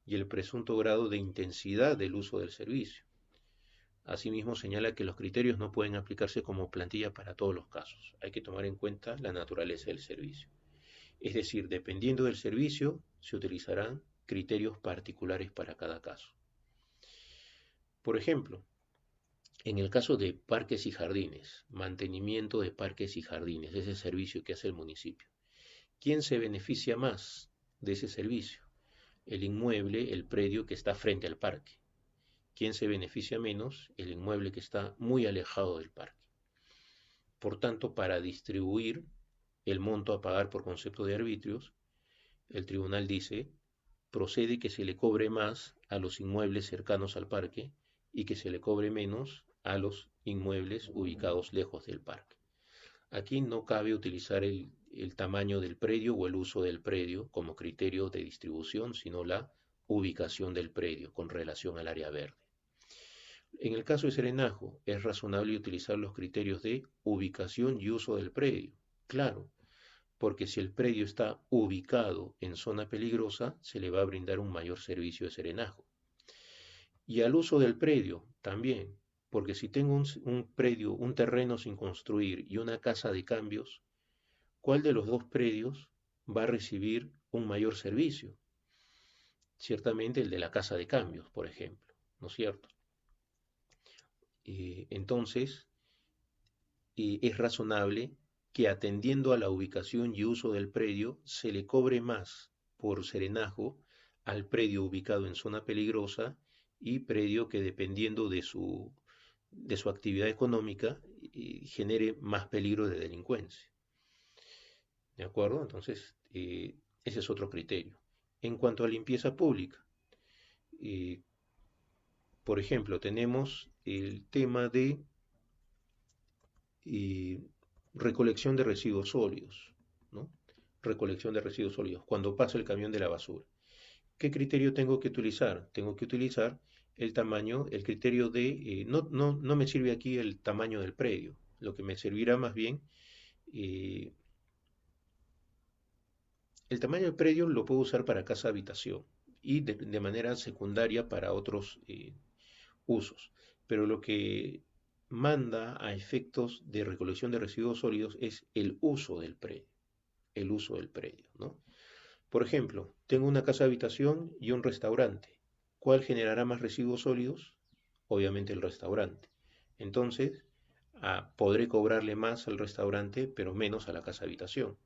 y el presunto grado de intensidad del uso del servicio. Asimismo, señala que los criterios no pueden aplicarse como plantilla para todos los casos. Hay que tomar en cuenta la naturaleza del servicio. Es decir, dependiendo del servicio, se utilizarán criterios particulares para cada caso. Por ejemplo, en el caso de parques y jardines, mantenimiento de parques y jardines, ese servicio que hace el municipio, ¿quién se beneficia más de ese servicio? El inmueble, el predio que está frente al parque. ¿Quién se beneficia menos? El inmueble que está muy alejado del parque. Por tanto, para distribuir el monto a pagar por concepto de arbitrios, el tribunal dice, procede que se le cobre más a los inmuebles cercanos al parque y que se le cobre menos a los inmuebles ubicados lejos del parque. Aquí no cabe utilizar el tamaño del predio o el uso del predio como criterio de distribución, sino la ubicación del predio con relación al área verde. En el caso de Serenajo, es razonable utilizar los criterios de ubicación y uso del predio. Claro, porque si el predio está ubicado en zona peligrosa, se le va a brindar un mayor servicio de serenajo. Y al uso del predio también, porque si tengo un predio, un terreno sin construir y una casa de cambios, ¿cuál de los dos predios va a recibir un mayor servicio? Ciertamente el de la casa de cambios, por ejemplo, ¿no es cierto? Entonces, es razonable que atendiendo a la ubicación y uso del predio, se le cobre más por serenajo al predio ubicado en zona peligrosa y predio que dependiendo de su actividad económica genere más peligro de delincuencia. ¿De acuerdo? Entonces, ese es otro criterio. En cuanto a limpieza pública, por ejemplo, tenemos el tema de recolección de residuos sólidos, ¿no? Recolección de residuos sólidos, cuando pasa el camión de la basura. ¿Qué criterio tengo que utilizar? Tengo que utilizar el tamaño, el criterio de, no me sirve aquí el tamaño del predio, lo que me servirá más bien, el tamaño del predio lo puedo usar para casa habitación y de manera secundaria para otros usos, pero lo que manda a efectos de recolección de residuos sólidos es el uso del predio, ¿no? Por ejemplo, tengo una casa habitación y un restaurante. ¿Cuál generará más residuos sólidos? Obviamente el restaurante. Entonces, podré cobrarle más al restaurante, pero menos a la casa habitación.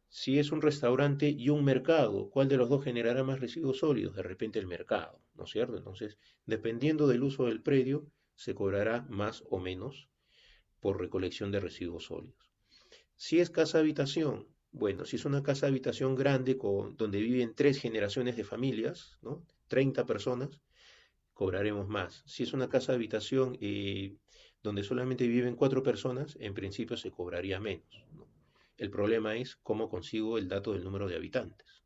Si es un restaurante y un mercado, ¿cuál de los dos generará más residuos sólidos? De repente el mercado, ¿no es cierto? Entonces, dependiendo del uso del predio, se cobrará más o menos por recolección de residuos sólidos. Si es casa habitación, bueno, si es una casa habitación grande donde viven 3 generaciones de familias, ¿no? 30 personas, cobraremos más. Si es una casa habitación donde solamente viven 4 personas, en principio se cobraría menos, ¿no? El problema es cómo consigo el dato del número de habitantes.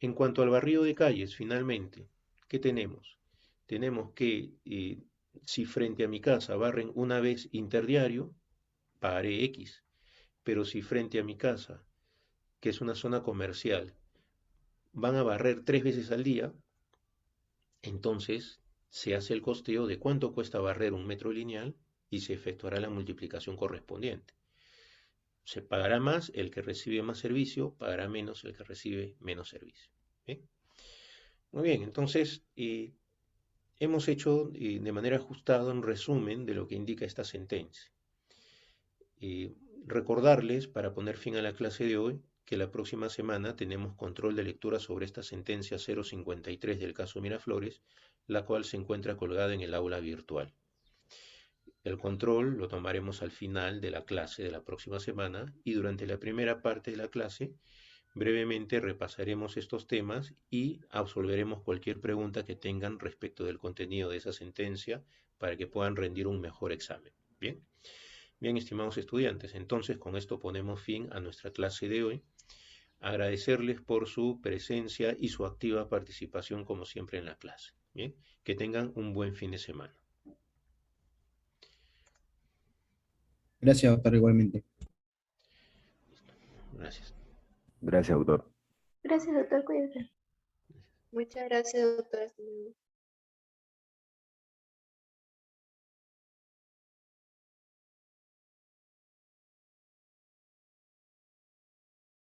En cuanto al barrido de calles, finalmente, ¿qué tenemos? Tenemos que si frente a mi casa barren una vez interdiario, pagaré X. Pero si frente a mi casa, que es una zona comercial, van a barrer 3 veces al día, entonces se hace el costeo de cuánto cuesta barrer un metro lineal y se efectuará la multiplicación correspondiente. Se pagará más el que recibe más servicio, pagará menos el que recibe menos servicio. ¿Bien? Muy bien, entonces hemos hecho de manera ajustada un resumen de lo que indica esta sentencia. Recordarles, para poner fin a la clase de hoy, que la próxima semana tenemos control de lectura sobre esta sentencia 053 del caso Miraflores, la cual se encuentra colgada en el aula virtual. El control lo tomaremos al final de la clase de la próxima semana y durante la primera parte de la clase brevemente repasaremos estos temas y absolveremos cualquier pregunta que tengan respecto del contenido de esa sentencia para que puedan rendir un mejor examen. Bien. Bien, estimados estudiantes, entonces con esto ponemos fin a nuestra clase de hoy. Agradecerles por su presencia y su activa participación como siempre en la clase. Bien, que tengan un buen fin de semana. Gracias, doctor, igualmente. Gracias. Gracias, doctor. Gracias, doctor, cuídate. Muchas gracias, doctora. Hasta luego.